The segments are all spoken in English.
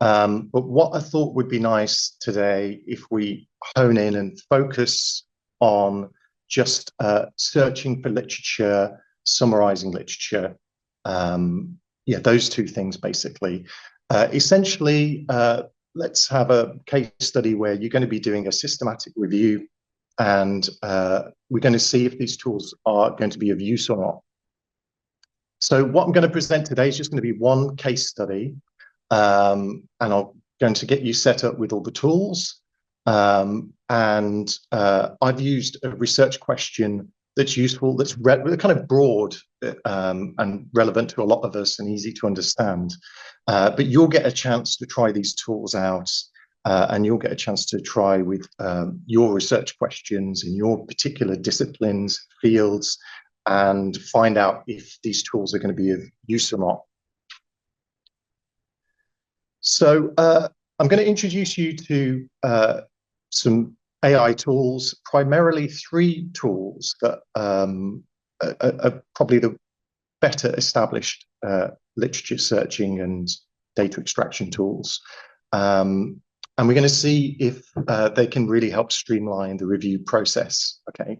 But what I thought would be nice today, if we hone in and focus on just searching for literature, summarizing literature, yeah, those two things basically. Essentially, let's have a case study where you're going to be doing a systematic review, and we're going to see if these tools are going to be of use or not. So what I'm going to present today is just going to be one case study, and I'm going to get you set up with all the tools. I've used a research question that's useful, that's kind of broad and relevant to a lot of us and easy to understand. But you'll get a chance to try these tools out, and you'll get a chance to try with your research questions in your particular disciplines, fields, and find out if these tools are going to be of use or not. So I'm going to introduce you to some AI tools, primarily three tools that are probably the better established literature searching and data extraction tools. And we're going to see if they can really help streamline the review process. Okay.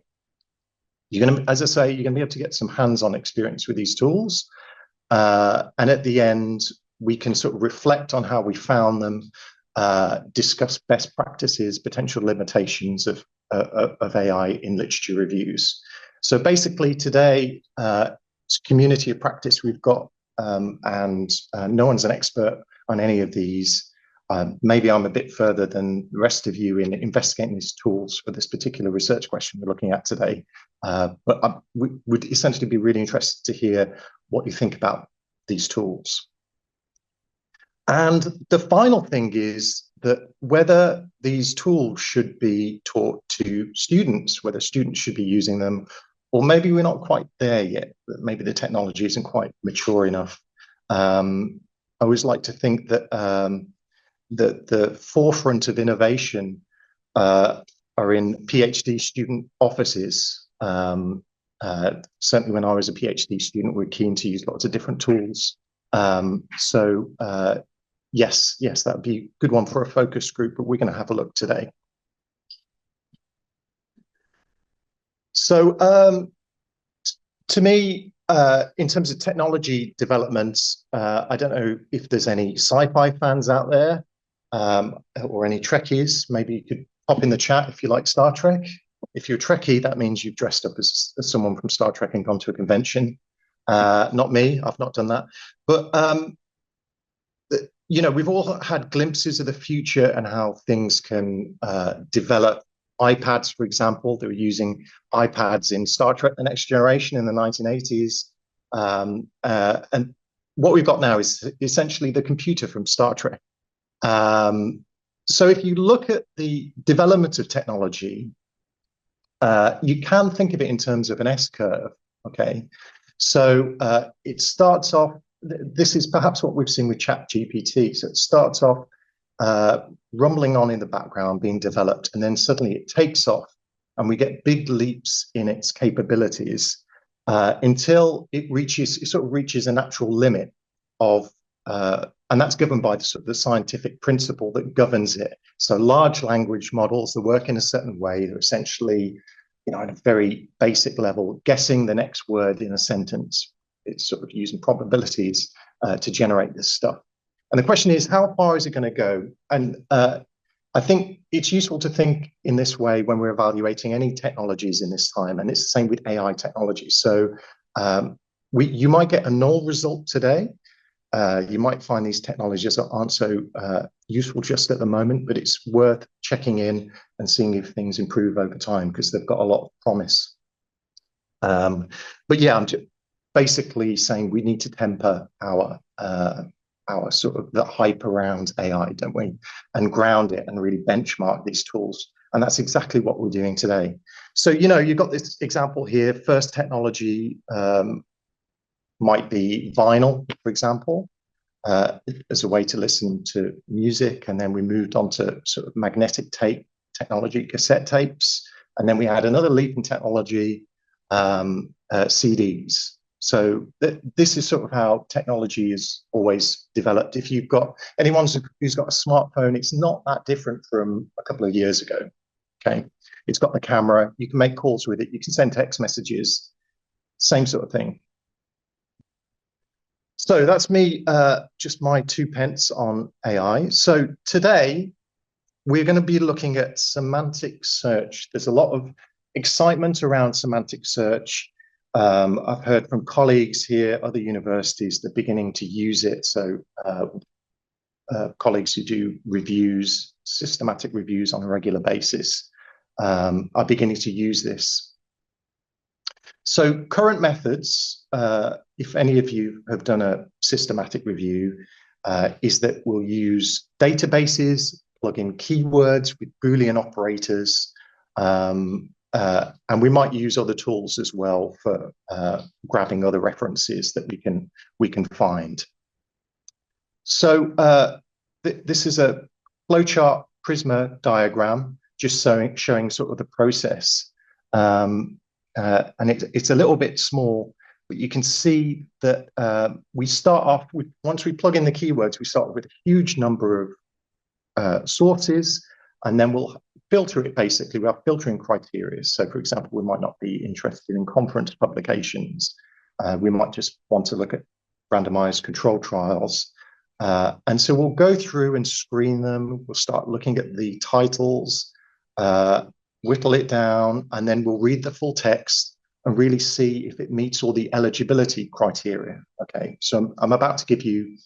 You're going to, as I say, you're going to be able to get some hands-on experience with these tools. And at the end, we can sort of reflect on how we found them, discuss best practices, potential limitations of AI in literature reviews. So basically today, it's a community of practice we've got, and no one's an expert on any of these. Maybe I'm a bit further than the rest of you in investigating these tools for this particular research question we're looking at today. But we would essentially be really interested to hear what you think about these tools. And the final thing is that whether these tools should be taught to students, whether students should be using them, or maybe we're not quite there yet, that maybe the technology isn't quite mature enough. I always like to think that the forefront of innovation are in PhD student offices. Certainly when I was a PhD student, we were keen to use lots of different tools. Yes, that would be a good one for a focus group, but we're going to have a look today. So to me, in terms of technology developments, I don't know if there's any sci-fi fans out there, or any Trekkies. Maybe you could pop in the chat if you like Star Trek. If you're a Trekkie, that means you've dressed up as someone from Star Trek and gone to a convention. Not me, I've not done that. But you know, we've all had glimpses of the future and how things can develop. iPads, for example, they were using iPads in Star Trek: The Next Generation in the 1980s. And what we've got now is essentially the computer from Star Trek. So if you look at the development of technology, you can think of it in terms of an S-curve, okay? So it starts off, this is perhaps what we've seen with ChatGPT. So it starts off rumbling on in the background, being developed, and then suddenly it takes off, and we get big leaps in its capabilities until it sort of reaches a natural limit of, and that's governed by the scientific principle that governs it. So large language models, they work in a certain way. They're essentially, you know, at a very basic level, guessing the next word in a sentence. It's sort of using probabilities to generate this stuff. And the question is, how far is it going to go? And I think it's useful to think in this way when we're evaluating any technologies in this time, and it's the same with AI technology. So you might get a null result today. You might find these technologies aren't so useful just at the moment, but it's worth checking in and seeing if things improve over time because they've got a lot of promise. But yeah, I'm just basically saying we need to temper our sort of the hype around AI, don't we? And ground it and really benchmark these tools. And that's exactly what we're doing today. So, you know, you've got this example here. First technology might be vinyl, for example, as a way to listen to music. And then we moved on to sort of magnetic tape technology, cassette tapes. And then we had another leap in technology, CDs. So this is sort of how technology is always developed. If you've got anyone who's got a smartphone, it's not that different from a couple of years ago. Okay, it's got the camera. You can make calls with it. You can send text messages. Same sort of thing. So that's me, just my 2 pence on AI. So today we're going to be looking at semantic search. There's a lot of excitement around semantic search. I've heard from colleagues here, other universities, they're beginning to use it. So colleagues who do reviews, systematic reviews on a regular basis, are beginning to use this. So current methods, if any of you have done a systematic review, is that we'll use databases, plug in keywords with Boolean operators, and we might use other tools as well for grabbing other references that we can find. So this is a flowchart Prisma diagram, just showing sort of the process. And it's a little bit small, but you can see that we start off with, once we plug in the keywords, we start with a huge number of sources, and then we'll filter it. Basically, we have filtering criteria. So for example, we might not be interested in conference publications. We might just want to look at randomized controlled trials. And so we'll go through and screen them. We'll start looking at the titles, whittle it down, and then we'll read the full text and really see if it meets all the eligibility criteria. Okay, so I'm about to give you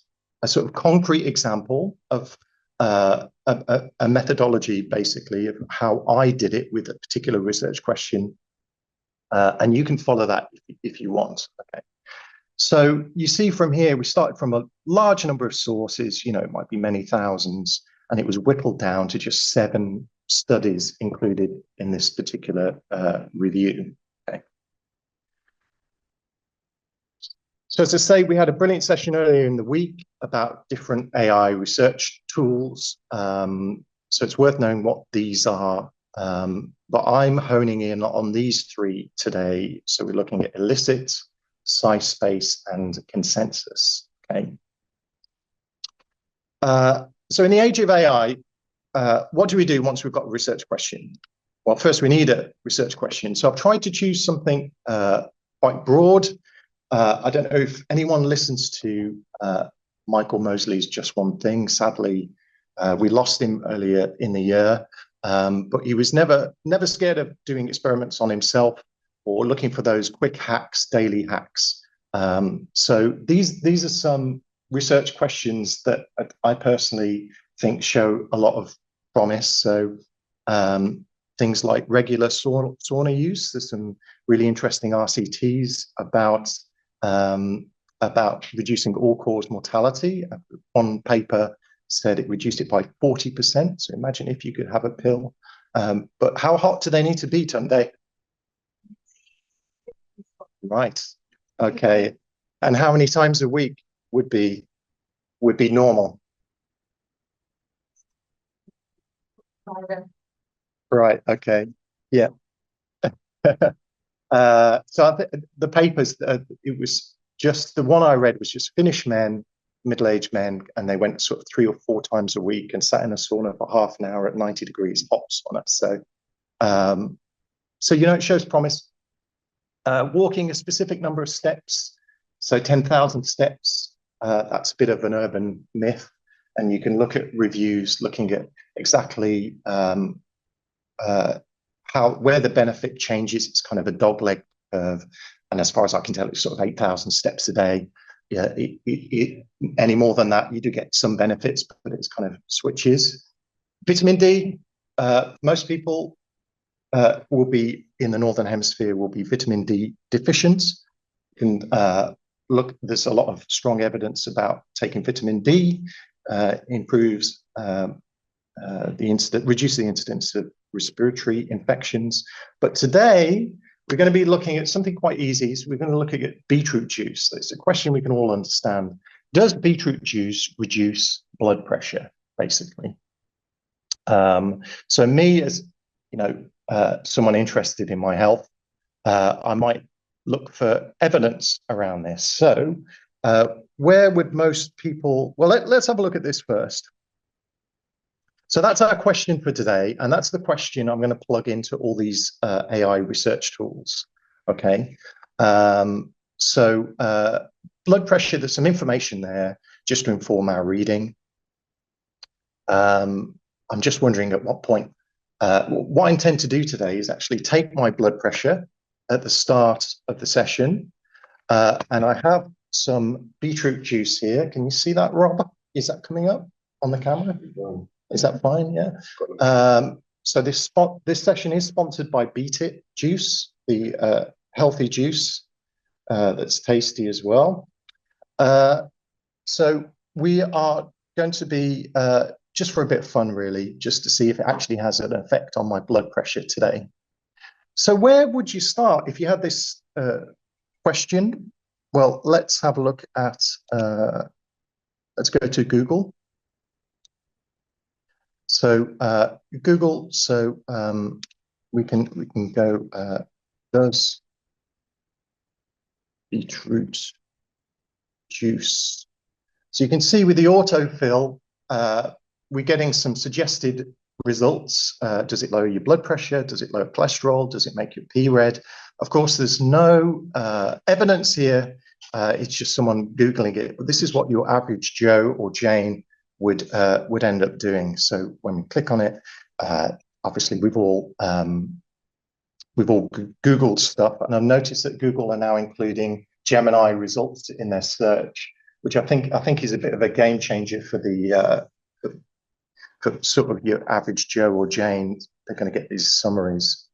a sort of concrete example of a methodology, basically, of how I did it with a particular research question, and you can follow that if you want. Okay, so you see from here, we started from a large number of sources, it might be many thousands, and it was whittled down to just 7 studies included in this particular review. Okay. So as I say, we had a brilliant session earlier in the week about different AI research tools. So it's worth knowing what these are. But I'm honing in on these 3 today. So we're looking at elicit, sci-space, and consensus. Okay. So in the age of AI, what do we do once we've got a research question? Well, first we need a research question. So I've tried to choose something quite broad. I don't know if anyone listens to Michael Mosley's Just One Thing. Sadly, we lost him earlier in the year, but he was never scared of doing experiments on himself or looking for those quick hacks, daily hacks. So these are some research questions that I personally think show a lot of promise. So things like regular sauna use. There's some really interesting RCTs about reducing all-cause mortality. One paper said it reduced it by 40%. So imagine if you could have a pill. But how hot do they need to be, Tunde? Right. Okay. And how many times a week would be normal? Right. Okay. Yeah. So I think the papers, it was just the one I read was just Finnish men, middle-aged men, and they went sort of 3 or 4 times a week and sat in a sauna for half an hour at 90 degrees hot sauna. So it shows promise. Walking a specific number of steps, so 10,000 steps. That's a bit of an urban myth, and you can look at reviews looking at exactly where the benefit changes. It's kind of a dogleg curve, and as far as I can tell, it's sort of 8,000 steps a day. Yeah, any more than that, you do get some benefits, but it's kind of switches. Vitamin D, most people will be in the Northern Hemisphere will be vitamin D deficient. You can look, there's a lot of strong evidence about taking vitamin D improves reduce the incidence of respiratory infections. But today, we're going to be looking at something quite easy. So we're going to look at beetroot juice. So it's a question we can all understand. Does beetroot juice reduce blood pressure, basically? So me, as someone interested in my health, I might look for evidence around this. So where would most people, well, let's have a look at this first. So that's our question for today, and that's the question I'm going to plug into all these AI research tools. Okay, so blood pressure, there's some information there just to inform our reading. I'm just wondering at what point, what I intend to do today is actually take my blood pressure at the start of the session, and I have some beetroot juice here. Can you see that, Rob? Is that coming up on the camera? Is that fine? Yeah. So this session is sponsored by Beetit Juice, the healthy juice that's tasty as well. So we are going to be just for a bit of fun, really, just to see if it actually has an effect on my blood pressure today. So where would you start if you had this question? Well, let's have a look at. Let's go to Google. So Google, so we can go, does beetroot juice. So you can see with the autofill, we're getting some suggested results. Does it lower your blood pressure? Does it lower cholesterol? Does it make your pee red? Of course, there's no evidence here. It's just someone Googling it. But this is what your average Joe or Jane would end up doing. So when we click on it, obviously we've all Googled stuff, and I've noticed that Google are now including Gemini results in their search, which I think is a bit of a game changer for the for sort of your average Joe or Jane. They're going to get these summaries.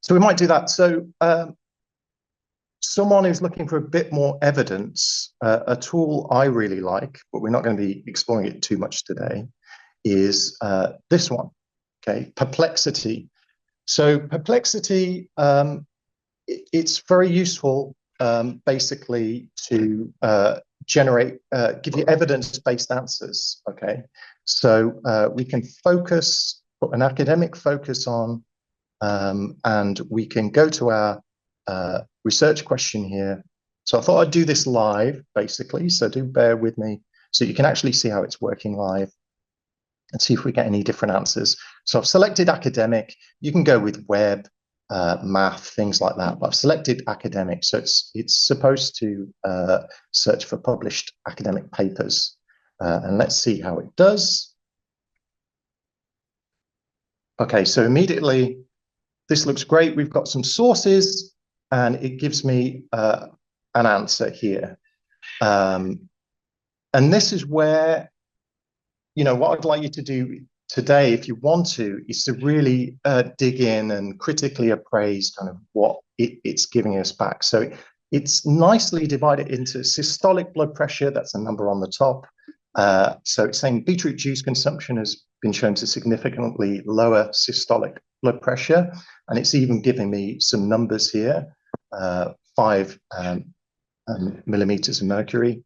So we might do that. So someone who's looking for a bit more evidence, a tool I really like, but we're not going to be exploring it too much today, is this one, okay, Perplexity. So Perplexity, it's very useful basically to give you evidence-based answers, okay? So we can focus, put an academic focus on, and we can go to our research question here. So I thought I'd do this live, basically, so do bear with me so you can actually see how it's working live and see if we get any different answers. So I've selected academic. You can go with web, math, things like that, but I've selected academic, so it's supposed to search for published academic papers. And let's see how it does. Okay, so immediately, this looks great. We've got some sources, and it gives me an answer here. And this is where, what I'd like you to do today, if you want to, is to really dig in and critically appraise kind of what it's giving us back. So it's nicely divided into systolic blood pressure. That's a number on the top. So it's saying beetroot juice consumption has been shown to significantly lower systolic blood pressure. And it's even giving me some numbers here, 5 millimeters of mercury.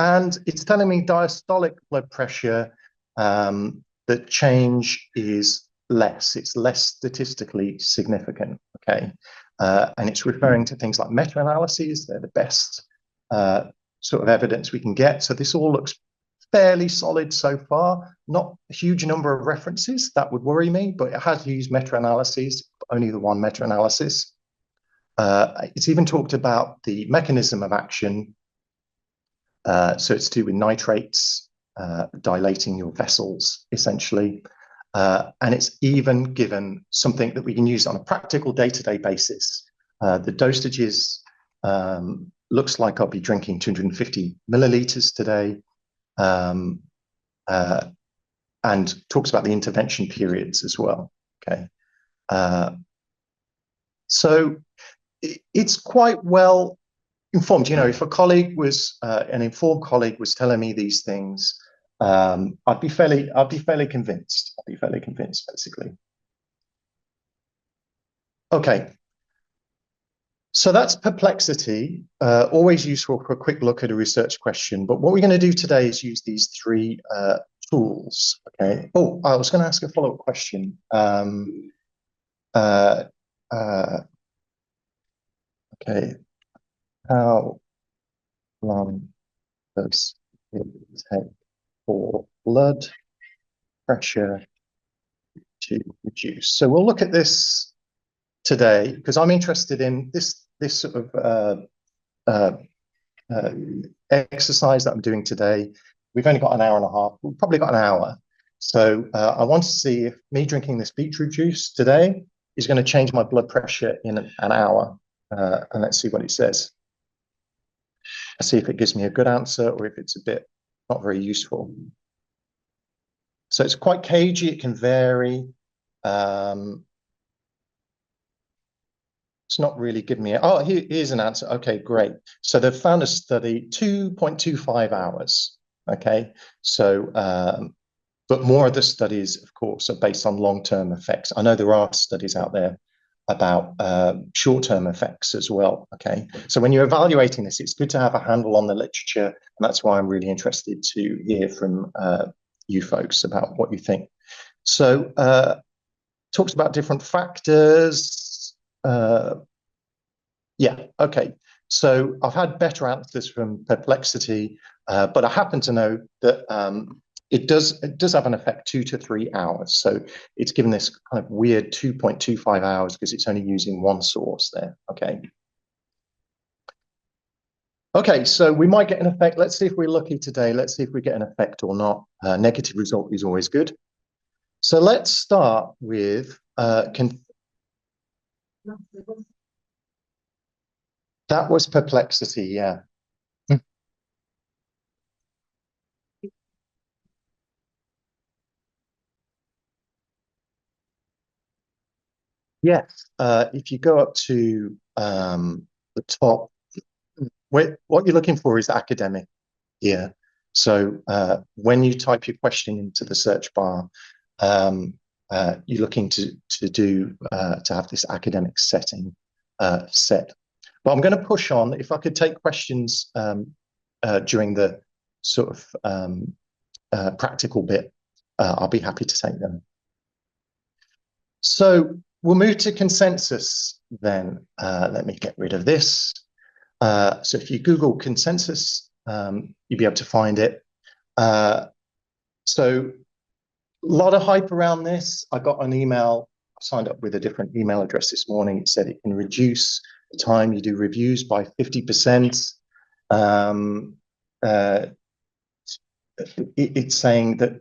And it's telling me diastolic blood pressure, the change is less. It's less statistically significant, okay? And it's referring to things like meta-analyses. They're the best sort of evidence we can get. So this all looks fairly solid so far. Not a huge number of references. That would worry me, but it has used meta-analyses, only the one meta-analysis. It's even talked about the mechanism of action. So it's to do with nitrates, dilating your vessels, essentially. And it's even given something that we can use on a practical day-to-day basis. The dosages looks like I'll be drinking 250 milliliters today, and talks about the intervention periods as well. Okay, so it's quite well informed. If a colleague was an informed colleague was telling me these things, I'd be fairly convinced. I'd be fairly convinced, basically. Okay. So that's Perplexity, always useful for a quick look at a research question. But what we're going to do today is use these 3 tools. Okay. Oh, I was going to ask a follow-up question. Okay, how long does it take for blood pressure to reduce? So we'll look at this today because I'm interested in this sort of uh, uh, exercise that I'm doing today. We've only got an hour and a half. We've probably got an hour. So I want to see if me drinking this beetroot juice today is going to change my blood pressure in an hour. And let's see what it says. Let's see if it gives me a good answer or if it's a bit not very useful. So it's quite cagey. It can vary. It's not really giving me. Oh, here's an answer. Okay, great. So they've found a study 2.25 hours. Okay, so but more of the studies, of course, are based on long-term effects. I know there are studies out there about short-term effects as well. Okay, so when you're evaluating this, it's good to have a handle on the literature, and that's why I'm really interested to hear from you folks about what you think. So talks about different factors. Yeah, okay. So I've had better answers from Perplexity, but I happen to know that it does have an effect 2 to 3 hours. So it's given this kind of weird 2.25 hours because it's only using one source there. Okay. Okay, so we might get an effect. Let's see if we're lucky today. Let's see if we get an effect or not. Negative result is always good. So let's start with that was Perplexity, yeah. Yes, if you go up to the top, what you're looking for is academic here. So when you type your question into the search bar, you're looking to have this academic setting set. But I'm going to push on. If I could take questions during the sort of practical bit, I'll be happy to take them. So we'll move to consensus then. Let me get rid of this. So if you Google consensus, you'll be able to find it. So a lot of hype around this. I got an email. I signed up with a different email address this morning. It said it can reduce the time you do reviews by 50%. It's saying that,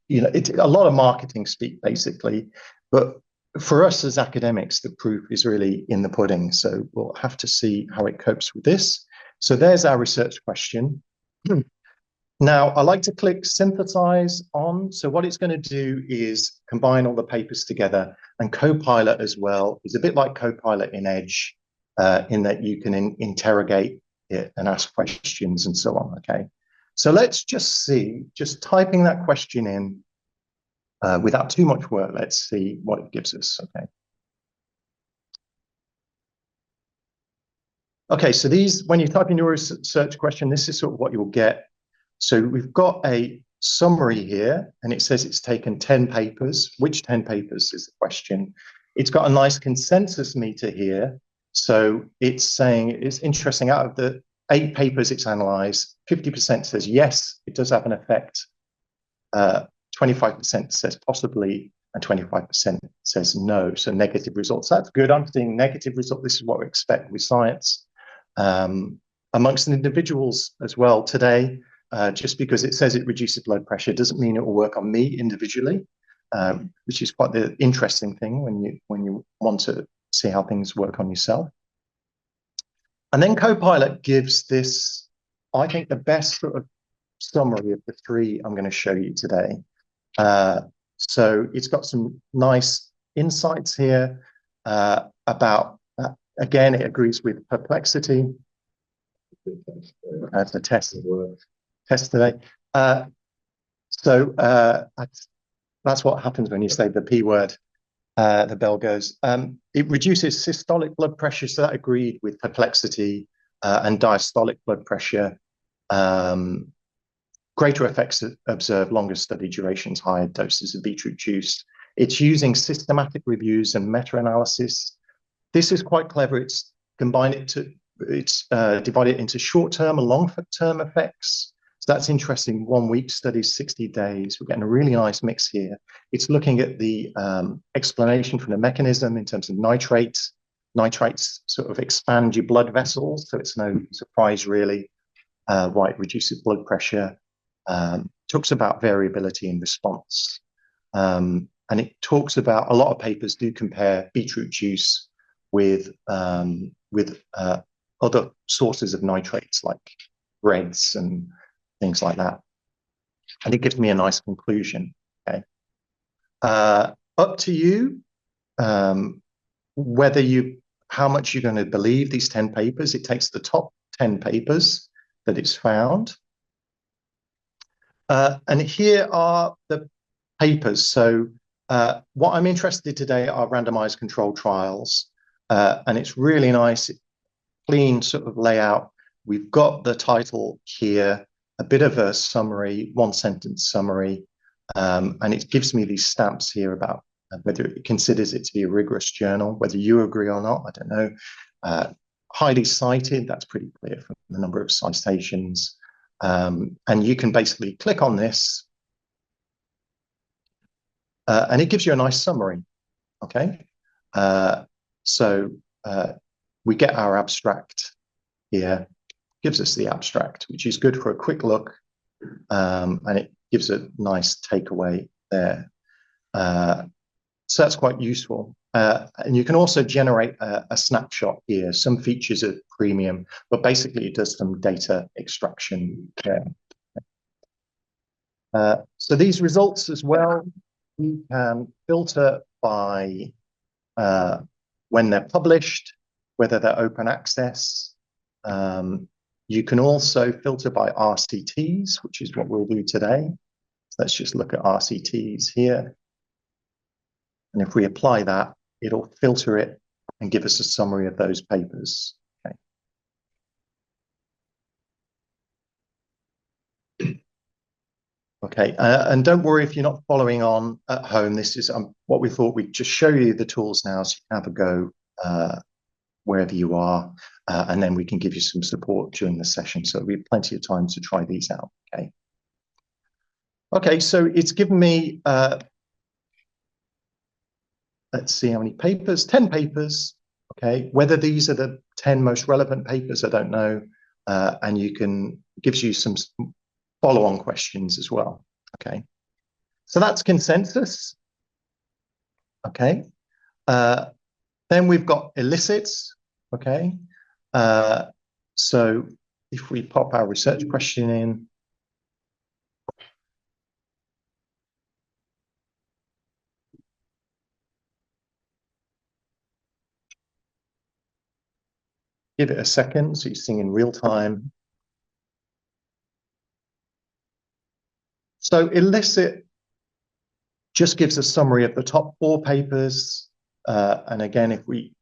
you know, it's a lot of marketing speak basically, but for us as academics, the proof is really in the pudding. So we'll have to see how it copes with this. So there's our research question. Now, I like to click synthesize on. So what it's going to do is combine all the papers together, and Copilot as well is a bit like Copilot in Edge, in that you can interrogate it and ask questions and so on. Okay. So let's just see, just typing that question in without too much work, let's see what it gives us. Okay. Okay, so these, when you type in your research question, this is sort of what you'll get. So we've got a summary here, and it says it's taken 10 papers. Which 10 papers is the question? It's got a nice consensus meter here. So it's saying, it's interesting, out of the 8 papers it's analyzed, 50% says yes, it does have an effect. 25% says possibly, and 25% says no. So negative results. That's good. I'm seeing negative results. This is what we expect with science. Amongst individuals as well today, just because it says it reduces blood pressure doesn't mean it will work on me individually, which is quite the interesting thing when you want to see how things work on yourself. And then Copilot gives this, I think, the best sort of summary of the 3 I'm going to show you today. So it's got some nice insights here about, again, it agrees with Perplexity. That's a test today. So that's what happens when you say the P word. The bell goes. It reduces systolic blood pressure, so that agreed with Perplexity, and diastolic blood pressure. Greater effects observed, longer study durations, higher doses of beetroot juice. It's using systematic reviews and meta-analysis. This is quite clever. It's it's divided into short-term and long-term effects. So that's interesting. 1 week studies, 60 days. We're getting a really nice mix here. It's looking at the explanation from the mechanism in terms of nitrates. Nitrates sort of expand your blood vessels, so it's no surprise really why it reduces blood pressure. Talks about variability in response. And it talks about, a lot of papers do compare beetroot juice with other sources of nitrates like breads and things like that. And it gives me a nice conclusion. Okay. Up to you how much you're going to believe these 10 papers. It takes the top 10 papers that it's found. And here are the papers. So what I'm interested in today are randomized controlled trials. And it's really nice, clean sort of layout. We've got the title here, a bit of a summary, 1-sentence summary. And it gives me these stamps here about whether it considers it to be a rigorous journal, whether you agree or not, I don't know. Highly cited, that's pretty clear from the number of citations. And you can basically click on this and it gives you a nice summary, okay? So we get our abstract here, gives us the abstract, which is good for a quick look, and it gives a nice takeaway there. So that's quite useful. And you can also generate a snapshot here. Some features are premium, but basically it does some data extraction there. So these results as well, we can filter by when they're published, whether they're open access. You can also filter by RCTs, which is what we'll do today. So let's just look at RCTs here. And if we apply that, it'll filter it and give us a summary of those papers. Okay, and don't worry if you're not following on at home. This is what we thought. We'd just show you the tools now so you can have a go wherever you are, and then we can give you some support during the session. So we have plenty of time to try these out, okay? Okay, so it's given me, let's see how many papers, 10 papers, okay? Whether these are the 10 most relevant papers, I don't know. And gives you some follow-on questions as well, okay? So that's consensus, okay? Then we've got elicits, okay? So if we pop our research question in, give it a second, so you're seeing in real time. So elicit just gives a summary of the top 4 papers. And again, if we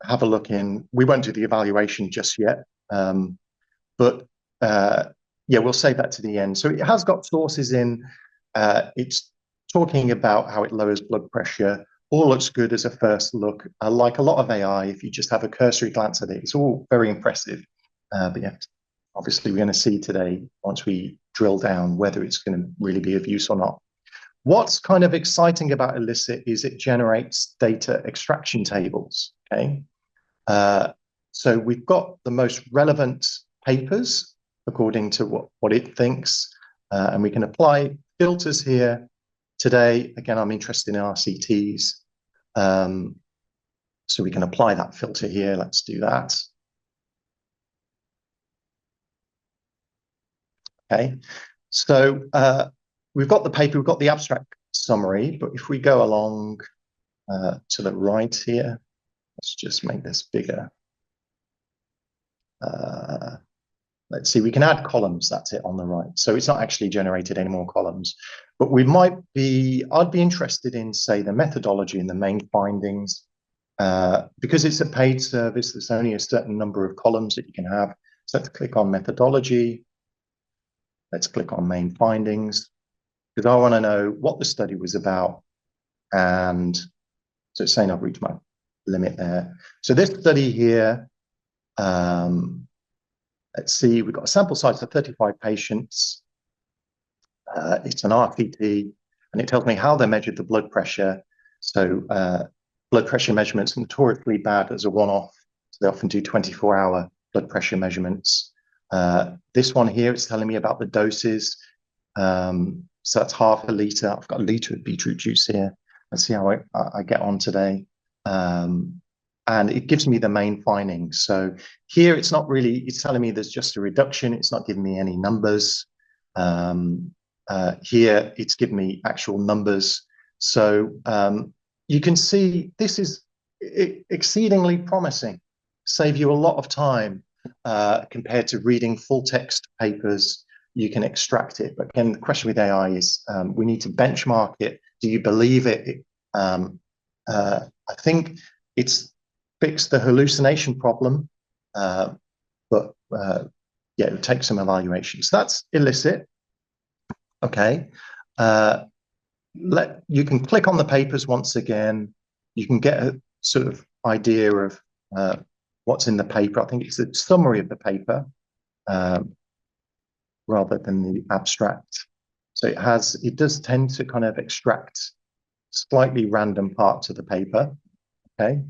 have a look in, we won't do the evaluation just yet, but yeah, we'll save that to the end. So it has got sources in, it's talking about how it lowers blood pressure. All looks good as a first look. Like a lot of AI, if you just have a cursory glance at it, it's all very impressive. But yeah, obviously we're going to see today, once we drill down, whether it's going to really be of use or not. What's kind of exciting about elicit is it generates data extraction tables, okay? So we've got the most relevant papers according to what it thinks, and we can apply filters here. Today, again, I'm interested in RCTs, so we can apply that filter here. Let's do that. Okay, so we've got the paper, we've got the abstract summary, but if we go along to the right here, let's just make this bigger. Let's see, we can add columns, that's it, on the right. So it's not actually generated any more columns, but I'd be interested in, say, the methodology and the main findings. Because it's a paid service, there's only a certain number of columns that you can have. So let's click on methodology. Let's click on main findings, because I want to know what the study was about. And so it's saying I've reached my limit there. So this study here Let's see, we've got a sample size of 35 patients. It's an RTT, and it tells me how they measured the blood pressure. So blood pressure measurements are notoriously bad as a one-off. So they often do 24-hour blood pressure measurements. This one here, it's telling me about the doses. So that's half a litre. I've got a litre of beetroot juice here. Let's see how I get on today. And it gives me the main findings. So here it's not really, it's telling me there's just a reduction. It's not giving me any numbers. Here it's giving me actual numbers. So you can see this is exceedingly promising. Save you a lot of time compared to reading full text papers. You can extract it. But again, the question with AI is we need to benchmark it. Do you believe it? I think it's fixed the hallucination problem, but yeah, it would take some evaluation. So that's illicit. Okay. You can click on the papers once again. You can get a sort of idea of what's in the paper. I think it's a summary of the paper rather than the abstract. So it does tend to kind of extract slightly random parts of the paper. Okay.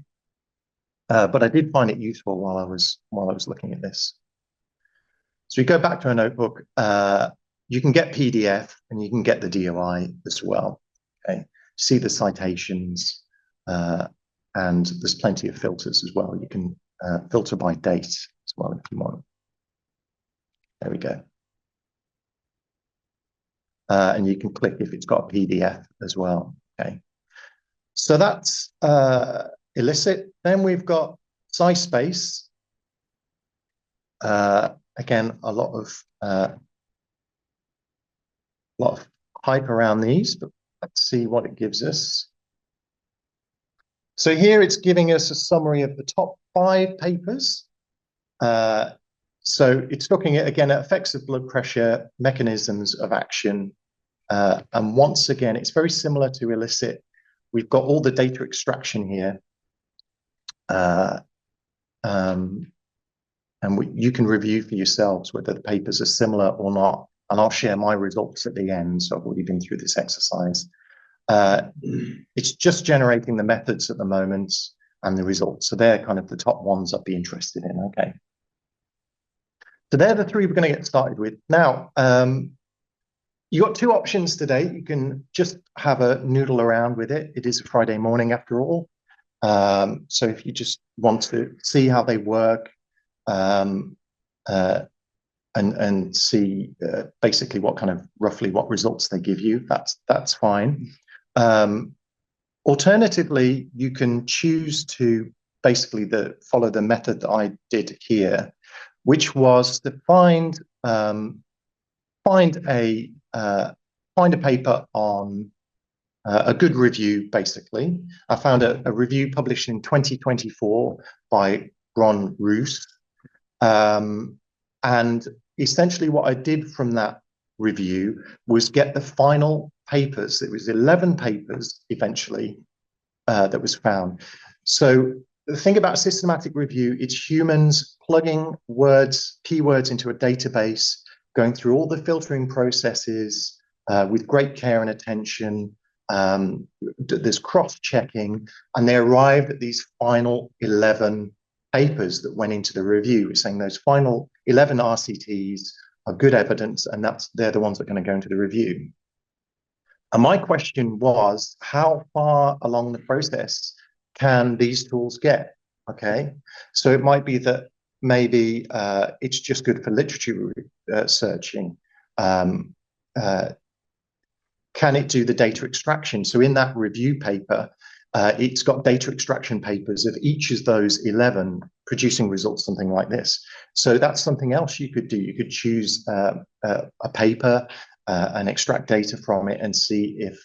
But I did find it useful while I was looking at this. So we go back to a notebook. You can get PDF and you can get the DOI as well. Okay, see the citations, and there's plenty of filters as well. You can filter by date as well if you want. There we go. And you can click if it's got a PDF as well. Okay, so that's illicit. Then we've got size space. Again, a lot of hype around these, but let's see what it gives us. So here it's giving us a summary of the top 5 papers. So it's looking at, again, at effects of blood pressure, mechanisms of action. And once again, it's very similar to illicit. We've got all the data extraction here. You can review for yourselves whether the papers are similar or not. And I'll share my results at the end. So I've already been through this exercise. It's just generating the methods at the moment and the results. So they're kind of the top ones I'd be interested in. Okay. So they're the 3 we're going to get started with. Now, you've got 2 options today. You can just have a noodle around with it. It is a Friday morning after all. So if you just want to see how they work, and see basically what kind of roughly what results they give you, that's fine. Alternatively, you can choose to basically follow the method that I did here, which was to find a paper on a good review. Basically, I found a review published in 2024 by Ron Roos. And essentially what I did from that review was get the final papers. It was 11 papers eventually that was found. So the thing about systematic review, it's humans plugging keywords into a database, going through all the filtering processes with great care and attention. There's cross-checking, and they arrived at these final 11 papers that went into the review. We're saying those final 11 RCTs are good evidence, and they're the ones that are going to go into the review. And my question was, how far along the process can these tools get? Okay, so it might be that maybe it's just good for literature searching. Can it do the data extraction? So in that review paper, it's got data extraction papers of each of those 11 producing results, something like this. So that's something else you could do. You could choose a paper and extract data from it and see if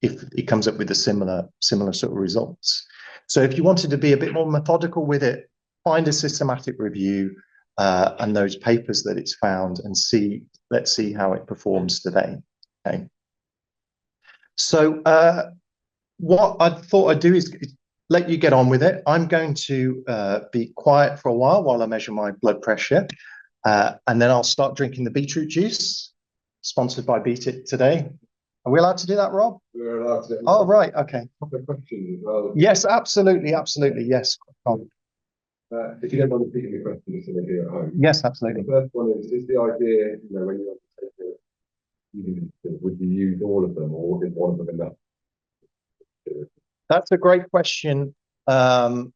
it comes up with a similar sort of results. So if you wanted to be a bit more methodical with it, find a systematic review and those papers that it's found and let's see how it performs today. Okay. So what I thought I'd do is let you get on with it. I'm going to be quiet for a while I measure my blood pressure, and then I'll start drinking the beetroot juice, sponsored by Beat It today. Are we allowed to do that, Rob? We're allowed to. Oh, right. Okay. Questions as well. Yes, absolutely. Absolutely. Yes. If you don't mind repeating the questions so they're here at home. Yes, absolutely. The first one is the idea, when you undertake would you use all of them or is one of them enough? That's a great question. So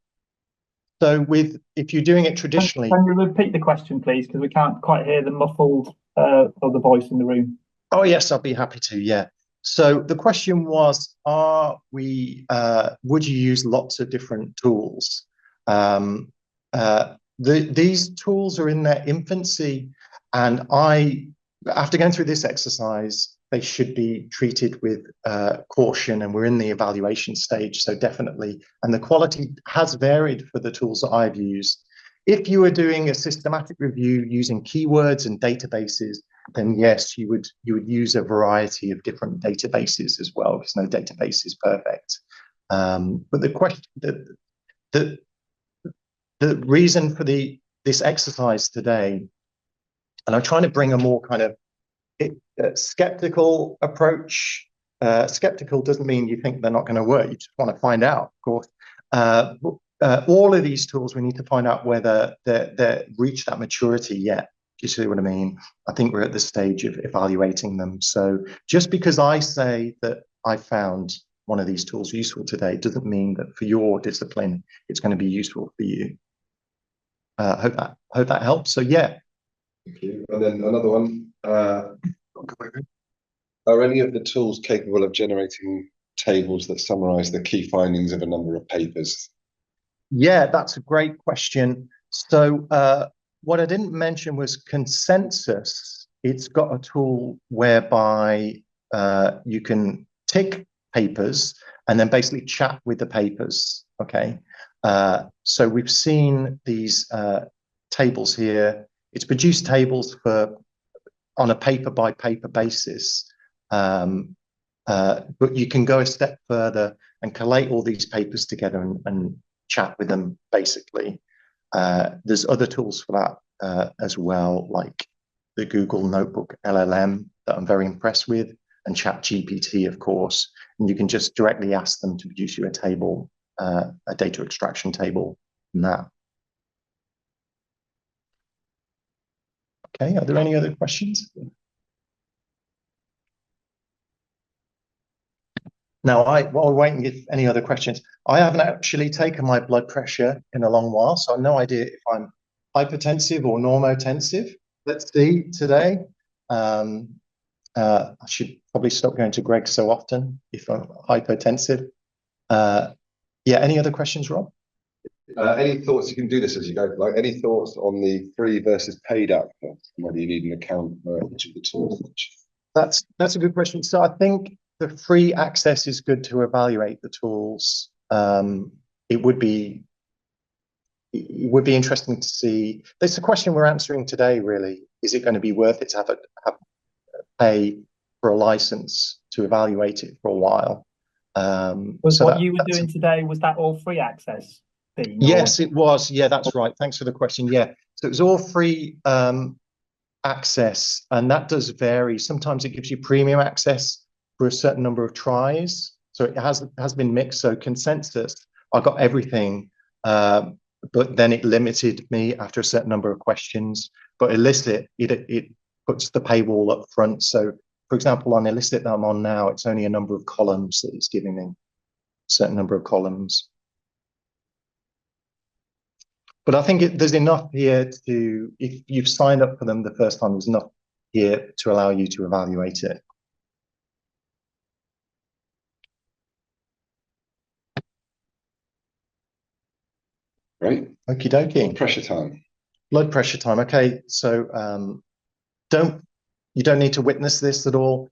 if you're doing it traditionally. Can you repeat the question, please? Because we can't quite hear the muffled of the voice in the room. Oh, yes, I'll be happy to. Yeah. So the question was, would you use lots of different tools? These tools are in their infancy, and after going through this exercise, they should be treated with caution, and we're in the evaluation stage, so definitely. And the quality has varied for the tools that I've used. If you were doing a systematic review using keywords and databases, then yes, you would use a variety of different databases as well, because no database is perfect. But the question, the reason for this exercise today, and I'm trying to bring a more kind of skeptical approach. Skeptical doesn't mean you think they're not going to work. You just want to find out, of course. All of these tools, we need to find out whether they're reached that maturity yet. Do you see what I mean? I think we're at the stage of evaluating them. So just because I say that I found one of these tools useful today doesn't mean that for your discipline it's going to be useful for you. Hope that helps. So yeah. Thank you. And then another one. Are any of the tools capable of generating tables that summarize the key findings of a number of papers? Yeah, that's a great question. So what I didn't mention was consensus. It's got a tool whereby you can tick papers and then basically chat with the papers. Okay. So we've seen these tables here. It's produced tables on a paper by paper basis. But you can go a step further and collate all these papers together and chat with them, basically. There's other tools for that as well, like the Google Notebook LLM that I'm very impressed with, and ChatGPT, of course. And you can just directly ask them to produce you a table, a data extraction table from that. Okay, are there any other questions? Now, while we're waiting, if any other questions, I haven't actually taken my blood pressure in a long while, so I've no idea if I'm hypertensive or normotensive. Let's see today. I should probably stop going to Greg so often if I'm hypertensive. Yeah, any other questions, Rob? Any thoughts? You can do this as you go. Like, any thoughts on the free versus paid outputs, and whether you need an account for each of the tools? That's a good question. So I think the free access is good to evaluate the tools. It would be interesting to see. That's the question we're answering today, really. Is it going to be worth it to have pay for a license to evaluate it for a while? Was so what you were doing today, was that all free access? Yes, it was. Yeah, that's right. Thanks for the question. Yeah, so it was all free access, and that does vary. Sometimes it gives you premium access for a certain number of tries. So it has been mixed. So consensus, I got everything, but then it limited me after a certain number of questions. But Elicit, it puts the paywall up front. So for example, on Elicit that I'm on now, it's only a number of columns that it's giving me, a certain number of columns. But I think there's enough here if you've signed up for them the first time, there's enough here to allow you to evaluate it. Right. Okie dokie. Pressure time. Blood pressure time. Okay, so you don't need to witness this at all.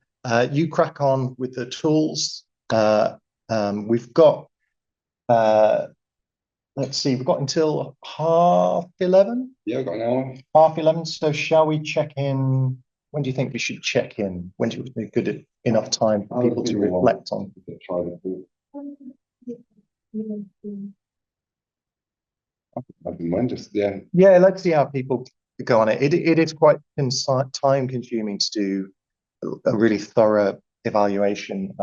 You crack on with the tools. We've got let's see, we've got until 11:30. Yeah, we've got an hour. 11:30. So shall we check in? When do you think we should check in? When do you think good enough time for people to reflect on? I wouldn't mind just, yeah. Yeah, let's see how people go on it. It is quite time consuming to do a really thorough evaluation.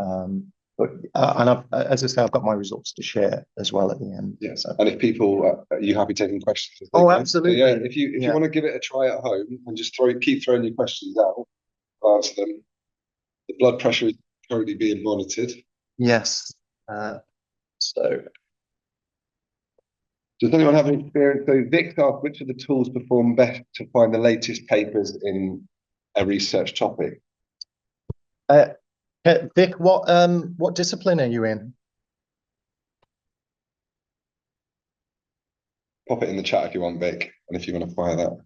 But and as I say, I've got my results to share as well at the end. Yes, so. And if people, are you happy taking questions? As they Oh, go? absolutely. So, yeah, if you want to give it a try at home and just keep throwing your questions out, I'll answer them. The blood pressure is currently being monitored. Yes. So, does anyone have any experience? So Vic asked, which of the tools perform best to find the latest papers in a research topic? Vic, what discipline are you in? Pop it in the chat if you want, Vic, and if you want to fire that.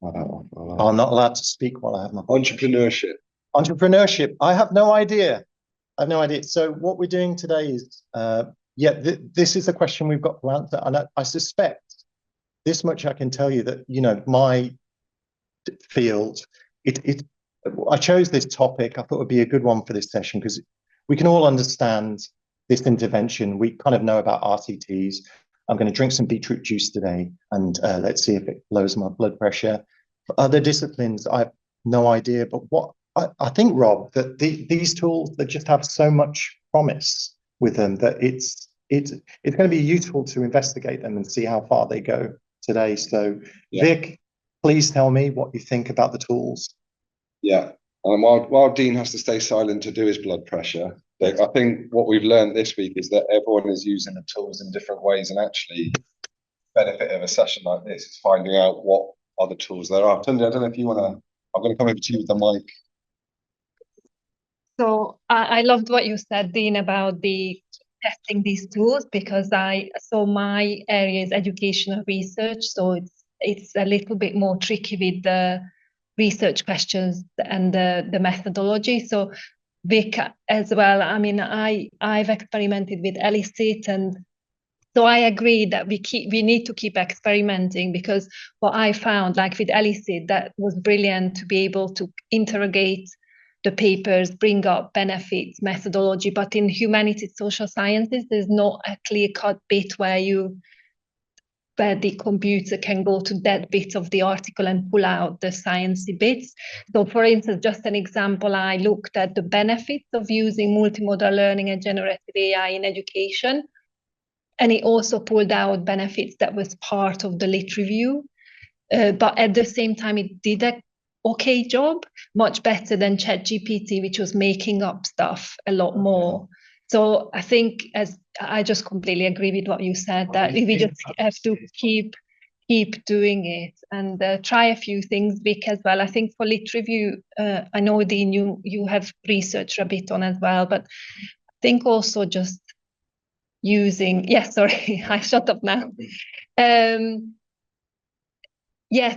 I'm not allowed to speak while I have my entrepreneurship. Entrepreneurship. I have no idea. So what we're doing today is, this is a question we've got to answer, and I suspect this much I can tell you that my field. I chose this topic. I thought it would be a good one for this session because we can all understand this intervention. We kind of know about RCTs. I'm going to drink some beetroot juice today, and let's see if it lowers my blood pressure. For other disciplines, I have no idea. But what I think, Rob, that these tools, they just have so much promise with them that it's going to be useful to investigate them and see how far they go today. So, yeah. Vic, please tell me what you think about the tools. Yeah. While Dean has to stay silent to do his blood pressure, I think what we've learned this week is that everyone is using the tools in different ways, and actually, the benefit of a session like this is finding out what other tools there are. Tunde, I don't know if you want to. I'm going to come over to you with the mic. So I loved what you said, Dean, about the testing these tools, because my area is educational research, so it's a little bit more tricky with the research questions and the methodology. So Vic as well, I mean, I've experimented with Elicit, and so I agree that we need to keep experimenting, because what I found, like with Elicit, that was brilliant to be able to interrogate the papers, bring up benefits, methodology. But in humanities, social sciences, there's not a clear-cut bit where the computer can go to that bit of the article and pull out the sciencey bits. So for instance, just an example, I looked at the benefits of using multimodal learning and generative AI in education. And it also pulled out benefits that was part of the lit review. But at the same time, it did a okay job, much better than ChatGPT, which was making up stuff a lot more. So I think, as I just completely agree with what you said, that we just have to keep doing it and try a few things, Vic, as well. I think for lit review, I know, Dean, you have researched a bit on as well, but I think also just sorry, I shut up now.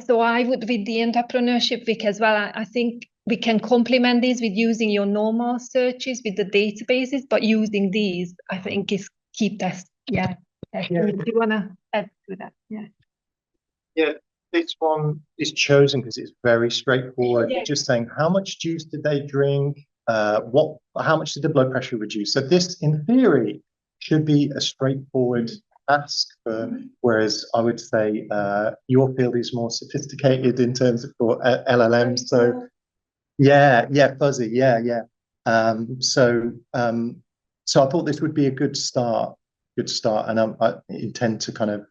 So I would, with the entrepreneurship, Vic, as well, I think we can complement this with using your normal searches with the databases, but using these, I think, is keep that. Yeah. Do you want to add to that? Yeah, this one is chosen because it's very straightforward. Yeah. Just saying, how much juice did they drink? How much did the blood pressure reduce? So this, in theory, should be a straightforward ask, whereas I would say your field is more sophisticated in terms of LLMs. So fuzzy, so I thought this would be a good start, and I intend to kind of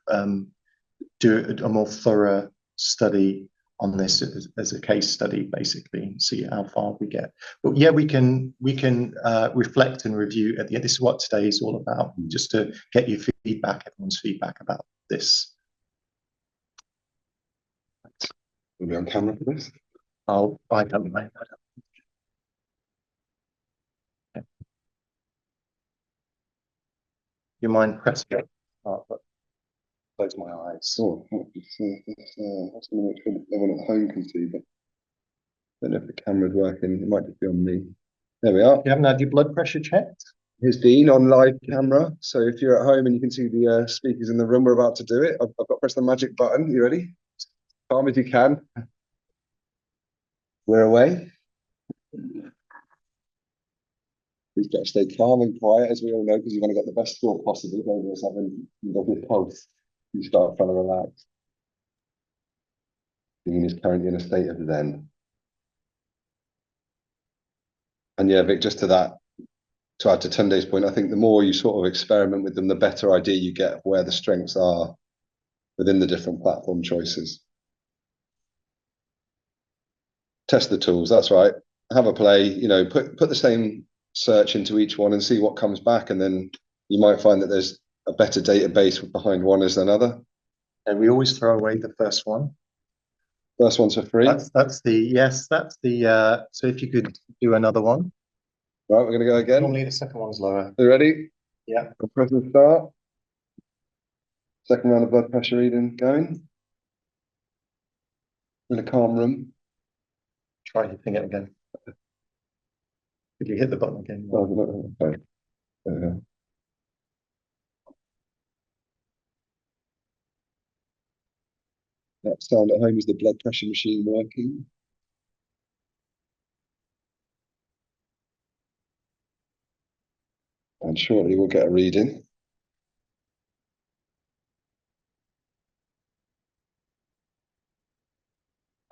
do a more thorough study on this as a case study, basically, and see how far we get. But yeah, we can reflect and review at the end. This is what today is all about, just to get your feedback, everyone's feedback about this. We'll be on camera for this. I don't mind. Okay. You mind pressing it? Close my eyes. Oh, that's something which everyone at home can see, but I don't know if the camera's working. It might just be on me. There we are. You haven't had your blood pressure checked? Here's Dean on live camera. So if you're at home and you can see the speakers in the room, we're about to do it. I've got to press the magic button. You ready? As calm as you can. We're away. You've got to stay calm and quiet, as we all know, because you want to get the best score possible. Don't just having your pulse. You start trying to relax. Dean is currently in a state of zen. And yeah, Vic, just to add to Tunde's point, I think the more you sort of experiment with them, the better idea you get of where the strengths are within the different platform choices. Test the tools, that's right. Have a play, you know, put the same search into each one and see what comes back, and then you might find that there's a better database behind one as another. And we always throw away the first one. First one's for free. That's the so if you could do another one. Right, we're gonna go again. Normally the second one's lower. Are you ready? Yeah. We'll press the start. Second round of blood pressure reading going. In a calm room. Try hitting it again. Did you hit the button again? Oh, okay. That sound at home is the blood pressure machine working. And shortly we'll get a reading.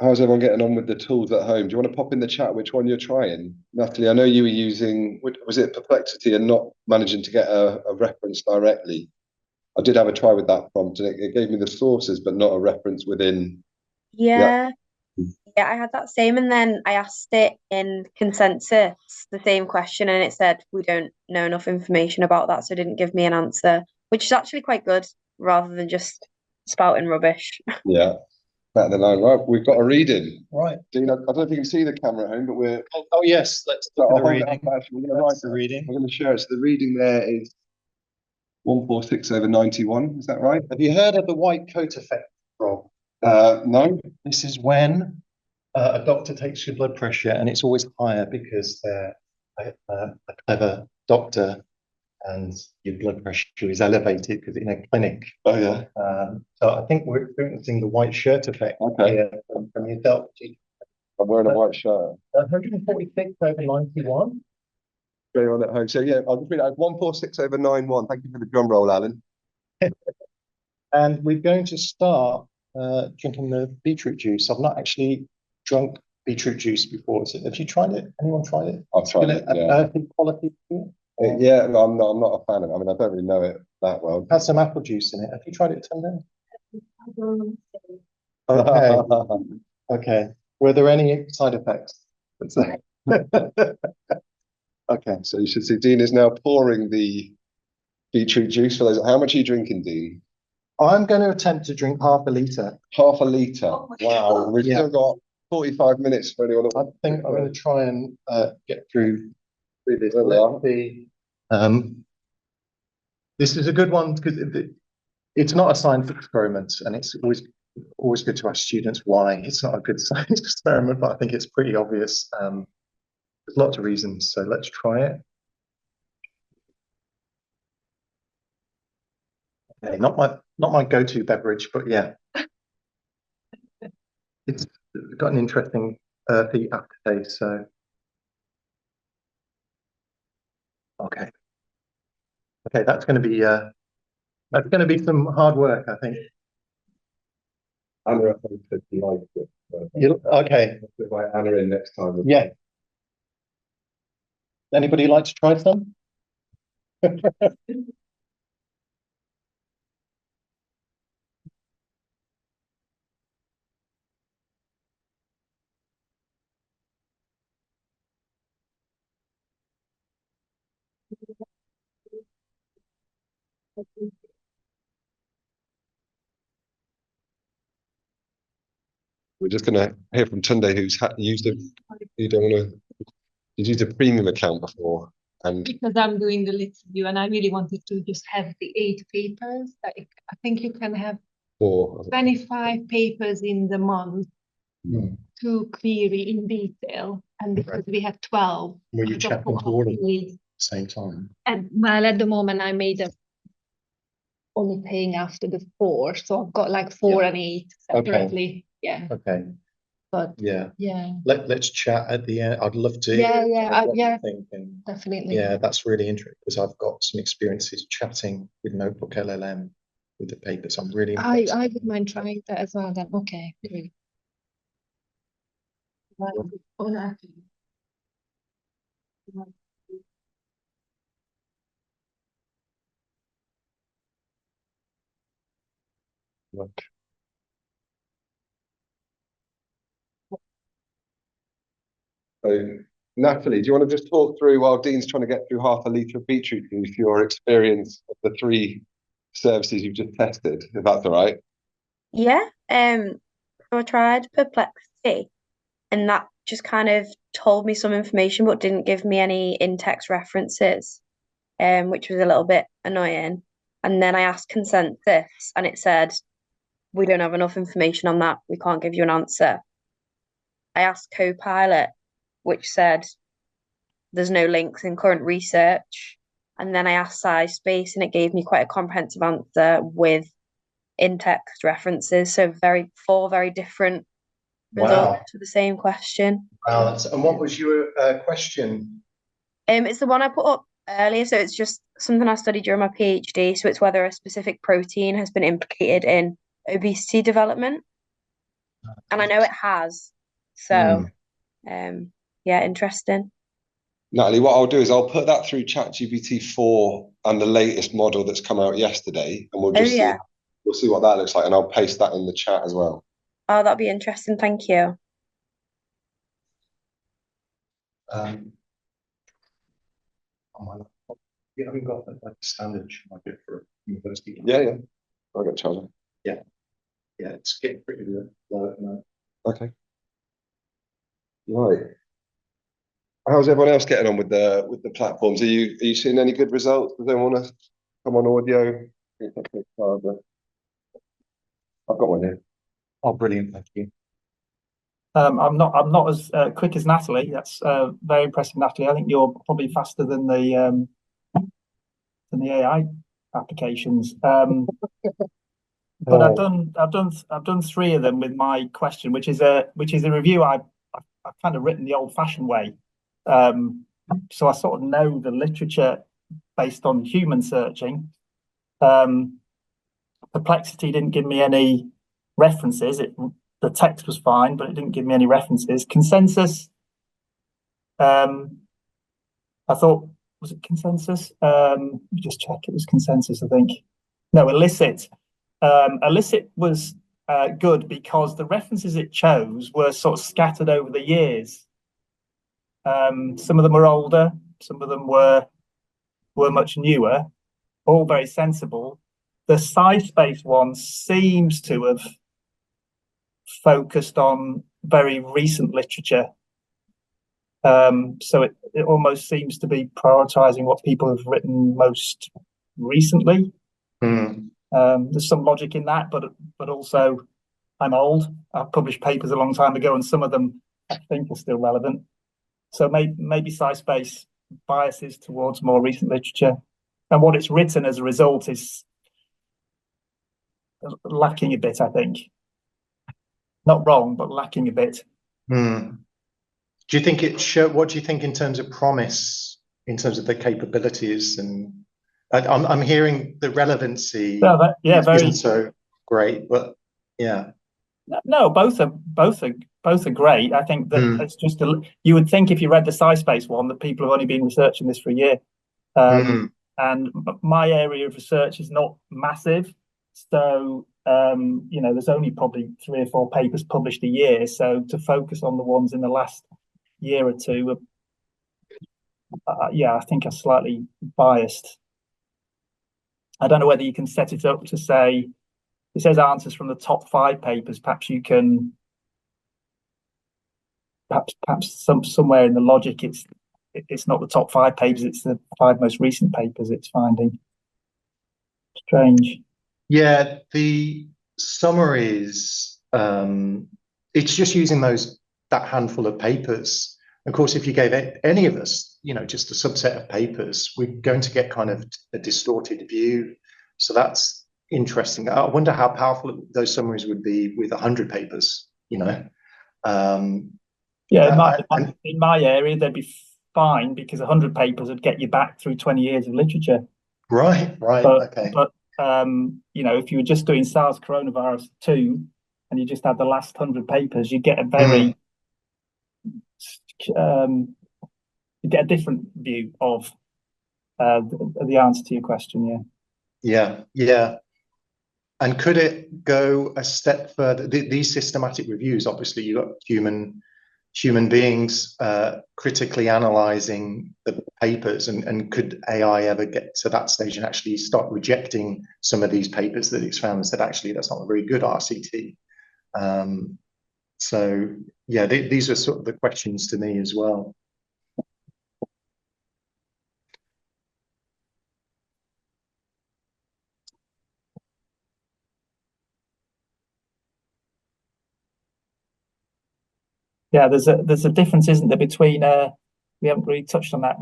How's everyone getting on with the tools at home? Do you want to pop in the chat which one you're trying? Natalie, I know you were using, was it Perplexity and not managing to get a reference directly? I did have a try with that prompt, and it gave me the sources, but not a reference within. Yeah, I had that same, and then I asked it in consensus the same question, and it said we don't know enough information about that, so it didn't give me an answer, which is actually quite good rather than just spouting rubbish. Yeah, better than line. Right, we've got a reading. Right. Dean, I don't know if you can see the camera at home, but we're. Oh yes, let's look at the reading. We're going to write the reading. We're going to share it. So the reading there is 146/91. Is that right? Have you heard of the white coat effect, Rob? No. This is when a doctor takes your blood pressure, and it's always higher because they're a clever doctor, and your blood pressure is elevated because in a clinic. Oh yeah. So I think we're experiencing the white shirt effect here from yourself. I'm wearing a white shirt. 146/91. Going on at home. So yeah, I'll just read it out. 146/91. Thank you for the drum roll, Alan. And we're going to start drinking the beetroot juice. I've not actually drunk beetroot juice before. So have you tried it? Anyone tried it? I've tried it. Yeah. Earthy quality to it? Yeah, no, I'm not a fan of it. I mean, I don't really know it that well. Has some apple juice in it. Have you tried it, Tunde? Okay. Okay. Were there any side effects? Okay. So you should see Dean is now pouring the beetroot juice for those. How much are you drinking, Dean? I'm going to attempt to drink half a litre. Half a litre. Oh Wow. We've still got 45 minutes for anyone. I think I'm going to try and get through this. There we are. This is a good one because it's not a science experiment, and it's always good to ask students why it's not a good science experiment, but I think it's pretty obvious. There's lots of reasons, so let's try it. Okay, not my go-to beverage, but yeah, it's got an interesting earthy aftertaste. So okay, that's going to be some hard work, I think. Anna, I think that you like it. Okay. Invite Anna in next time. Yeah. Anybody like to try some? We're just going to hear from Tunde, who's used a. You don't want to. You've used a premium account before, and because I'm doing the lit review, and I really wanted to just have the 8 papers. Like, I think you can have 25 papers in the month to query in detail, and because we have 12. Were you checking all of them at the same time? And well, at the moment, I made only paying after the 4, so I've got like 4 and 8 separately. Yeah. Okay. But Yeah. yeah, Let's chat at the end. I'd love to yeah, hear yeah, what you yeah, think. And definitely. yeah, that's really interesting because I've got some experiences chatting with Notebook LLM with the papers. I'm really impressed. I would mind trying that as well then. Okay, great. Right. Oh, no. So, Natalie, do you want to just talk through while Dean's trying to get through half a litre of beetroot juice, your experience of the 3 services you've just tested, if that's all right? Yeah. So I tried Perplexity, and that just kind of told me some information but didn't give me any in-text references, which was a little bit annoying. And then I asked Consensus, and it said, we don't have enough information on that. We can't give you an answer. I asked Copilot, which said there's no links in current research. And then I asked SciSpace, and it gave me quite a comprehensive answer with in-text references. So 4 very different results Wow. to the same question. Wow. And what was your question? It's the one I put up earlier. So it's just something I studied during my PhD. So it's whether a specific protein has been implicated in obesity development. And I know it has. So, yeah, interesting. Natalie, what I'll do is I'll put that through ChatGPT 4 and the latest model that's come out yesterday, and we'll just see what that looks like, and I'll paste that in the chat as well. Oh, that'd be interesting. Thank you. You haven't got like a standard market for university. Yeah. I'll get charger. Yeah, it's getting pretty low at the moment. Okay. Right. How's everyone else getting on with the platforms? Are you seeing any good results? Does anyone want to come on audio? I've got one here. Oh, brilliant! Thank you. I'm not as quick as Natalie. That's very impressive, Natalie. I think you're probably faster than the AI applications. But I've done 3 of them with my question, which is a review I've kind of written the old-fashioned way. So I sort of know the literature based on human searching. Perplexity didn't give me any references. The text was fine, but it didn't give me any references. Consensus, I thought, was it Consensus? Just check, it was Consensus, I think. No, Elicit. Elicit was good because the references it chose were sort of scattered over the years. Some of them were older, some of them were much newer, all very sensible. The SciSpace one seems to have focused on very recent literature. So it almost seems to be prioritizing what people have written most recently. There's some logic in that, but also I'm old. I published papers a long time ago, and some of them I think are still relevant. So maybe SciSpace biases towards more recent literature, and what it's written as a result is lacking a bit, I think. Not wrong, but lacking a bit. Do you think what do you think in terms of promise, in terms of the capabilities? And I'm hearing the relevancy isn't so great, but yeah. No, both are great. I think that it's just you would think if you read the SciSpace one that people have only been researching this for a year. And my area of research is not massive, so there's only probably 3 or 4 papers published a year. So to focus on the ones in the last year or 2, I think are slightly biased. I don't know whether you can set it up to say it says answers from the top 5 papers. Perhaps you can, perhaps somewhere in the logic it's not the top 5 papers, it's the 5 most recent papers it's finding. Strange. Yeah, the summaries, it's just using that handful of papers. Of course, if you gave any of us, just a subset of papers, we're going to get kind of a distorted view. So that's interesting. I wonder how powerful those summaries would be with 100 papers, Yeah, in my area, they'd be fine because 100 papers would get you back through 20 years of literature. Right, okay. But if you were just doing SARS coronavirus 2 and you just had the last 100 papers, you get a very you get a different view of the answer to your question. Yeah. And could it go a step further? These systematic reviews, obviously, you've got human beings critically analyzing the papers, and could AI ever get to that stage and actually start rejecting some of these papers that it's found and said, actually, that's not a very good RCT? So yeah, these are sort of the questions to me as well. Yeah, there's a difference, isn't there, between we haven't really touched on that,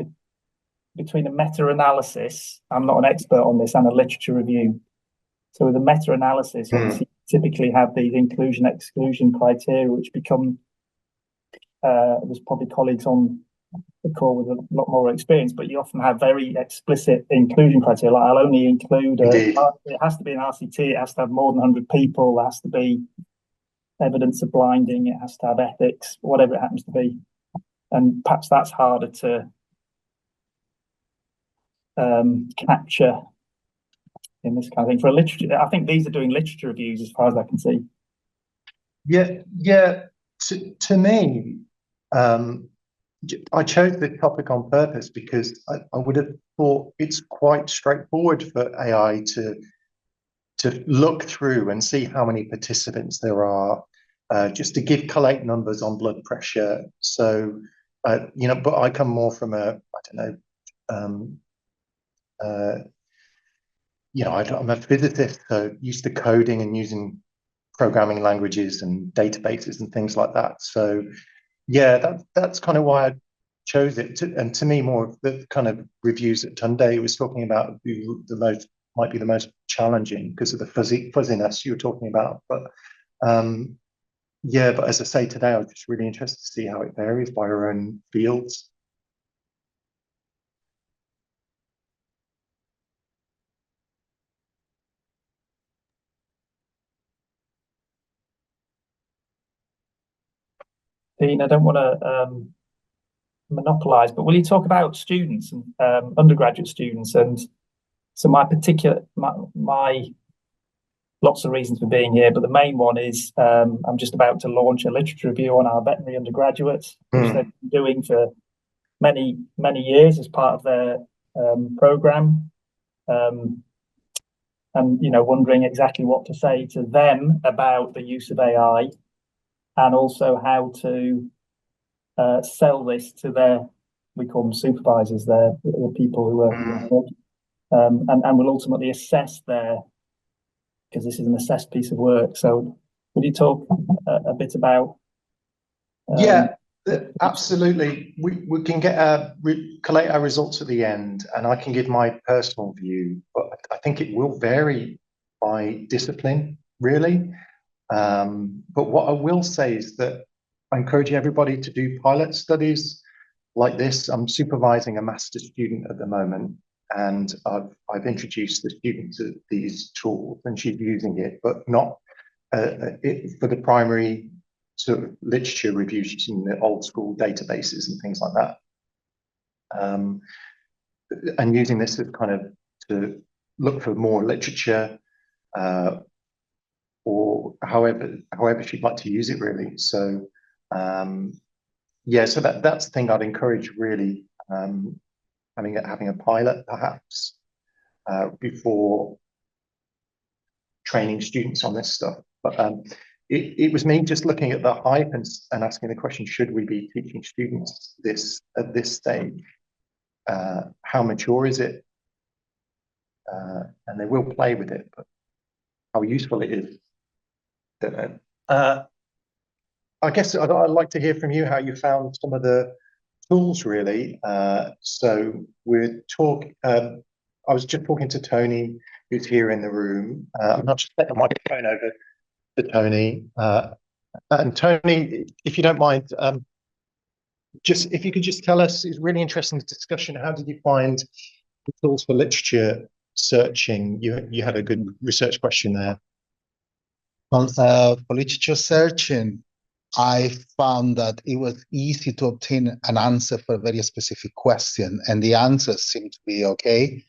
between a meta-analysis, I'm not an expert on this, and a literature review. So with a meta-analysis, obviously, you typically have these inclusion-exclusion criteria, which become there's probably colleagues on the call with a lot more experience, but you often have very explicit inclusion criteria. Like, I'll only include it has to be an RCT, it has to have more than 100 people, there has to be evidence of blinding, it has to have ethics, whatever it happens to be. And perhaps that's harder to capture in this kind of thing. For a literature, I think these are doing literature reviews as far as I can see. Yeah. To me, I chose the topic on purpose because I would have thought it's quite straightforward for AI to look through and see how many participants there are, just to collate numbers on blood pressure. So, but I come more from I'm a physicist, so used to coding and using programming languages and databases and things like that. So yeah, that's kind of why I chose it. And to me, more of the kind of reviews that Tunde was talking about might be the most challenging because of the fuzziness you were talking about. But but as I say today, I was just really interested to see how it varies by our own fields. Dean, I don't want to monopolize, but will you talk about students and undergraduate students? And so my lots of reasons for being here, but the main one is I'm just about to launch a literature review on our veterinary undergraduates, which they've been doing for many years as part of their program, and wondering exactly what to say to them about the use of AI, and also how to sell this to we call them supervisors, the people who are and will ultimately assess because this is an assessed piece of work. So would you talk a bit about absolutely. We can collate our results at the end, and I can give my personal view, but I think it will vary by discipline, really. But what I will say is that I encourage everybody to do pilot studies like this. I'm supervising a master's student at the moment, and I've introduced the student to these tools, and she's using it, but not for the primary sort of literature review. She's using the old school databases and things like that, and using this as kind of to look for more literature, or however she'd like to use it, really. So so that's the thing I'd encourage, really, having a pilot perhaps before training students on this stuff. But it was me just looking at the hype and asking the question, should we be teaching students this at this stage? How mature is it? And they will play with it, but how useful it is, don't know. I guess I'd like to hear from you how you found some of the tools, really. So I was just talking to Tony, who's here in the room. I'm not just setting the microphone over to Tony. And Tony, if you don't mind, just if you could just tell us, it's really interesting discussion. How did you find the tools for literature searching? You had a good research question there. Well, for literature searching, I found that it was easy to obtain an answer for a very specific question, and the answers seem to be okay.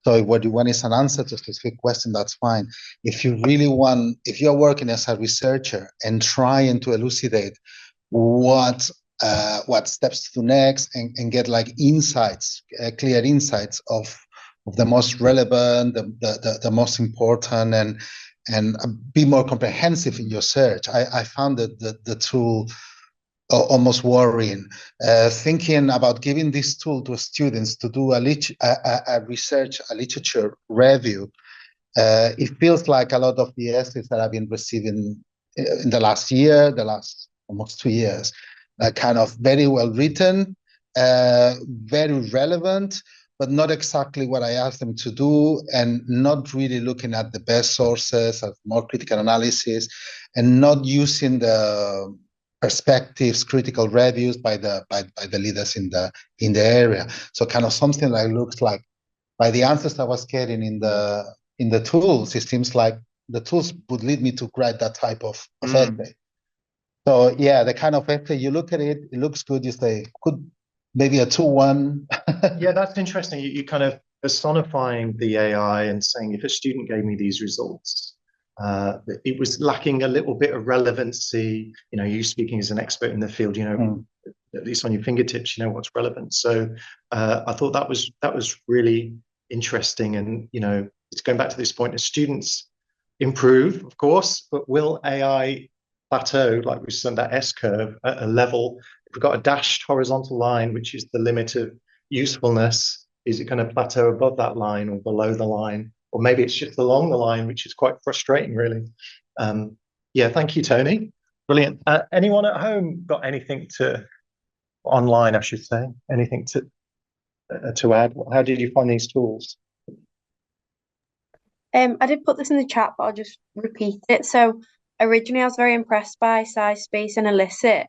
So what you want is an answer to a specific question, that's fine. If you're working as a researcher and trying to elucidate what steps to do next and get like insights, clear insights of the most relevant, the most important, and be more comprehensive in your search, I found that the tool almost worrying. Thinking about giving this tool to students to do a literature review, it feels like a lot of the essays that I've been receiving in the last almost 2 years, kind of very well written, very relevant, but not exactly what I asked them to do, and not really looking at the best sources of more critical analysis, and not using the perspectives, critical reviews by the leaders in the area. So kind of something that looks like, by the answers I was getting in the tools, it seems like the tools would lead me to write that type of essay. So yeah, the kind of essay, you look at it, it looks good, you say, could maybe a 2-1. Yeah, that's interesting. You kind of personifying the AI and saying, if a student gave me these results, it was lacking a little bit of relevancy. You know, you speaking as an expert in the field, you know, at least on your fingertips, you know what's relevant. So I thought that was really interesting. And, you know, it's going back to this point, as students improve, of course, but will AI plateau, like we said, that S-curve at a level? If we've got a dashed horizontal line, which is the limit of usefulness, is it going to plateau above that line or below the line? Or maybe it's just along the line, which is quite frustrating, really. Yeah, thank you, Tony. Brilliant. Anyone at home got anything online, I should say, anything to add? How did you find these tools? I did put this in the chat, but I'll just repeat it. So originally I was very impressed by Size, Space and Elicit,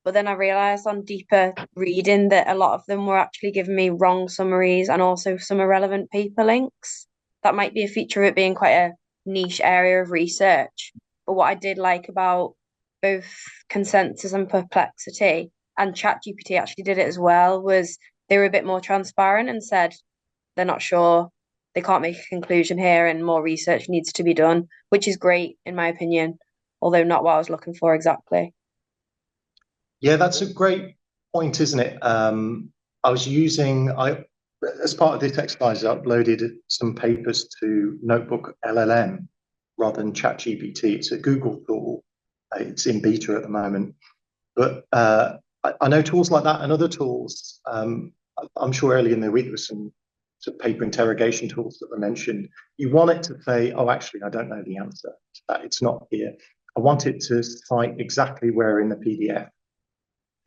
but then I realized on deeper reading that a lot of them were actually giving me wrong summaries and also some irrelevant paper links. That might be a feature of it being quite a niche area of research. But what I did like about both Consensus and Perplexity, and ChatGPT actually did it as well, was they were a bit more transparent and said they're not sure, they can't make a conclusion here, and more research needs to be done, which is great in my opinion, although not what I was looking for exactly. Yeah, that's a great point, isn't it? As part of this exercise, I uploaded some papers to Notebook LLM rather than ChatGPT. It's a Google tool. It's in beta at the moment. But I know tools like that and other tools. I'm sure earlier in the week there was some paper interrogation tools that were mentioned. You want it to say, oh, actually, I don't know the answer to that. It's not here. I want it to cite exactly where in the PDF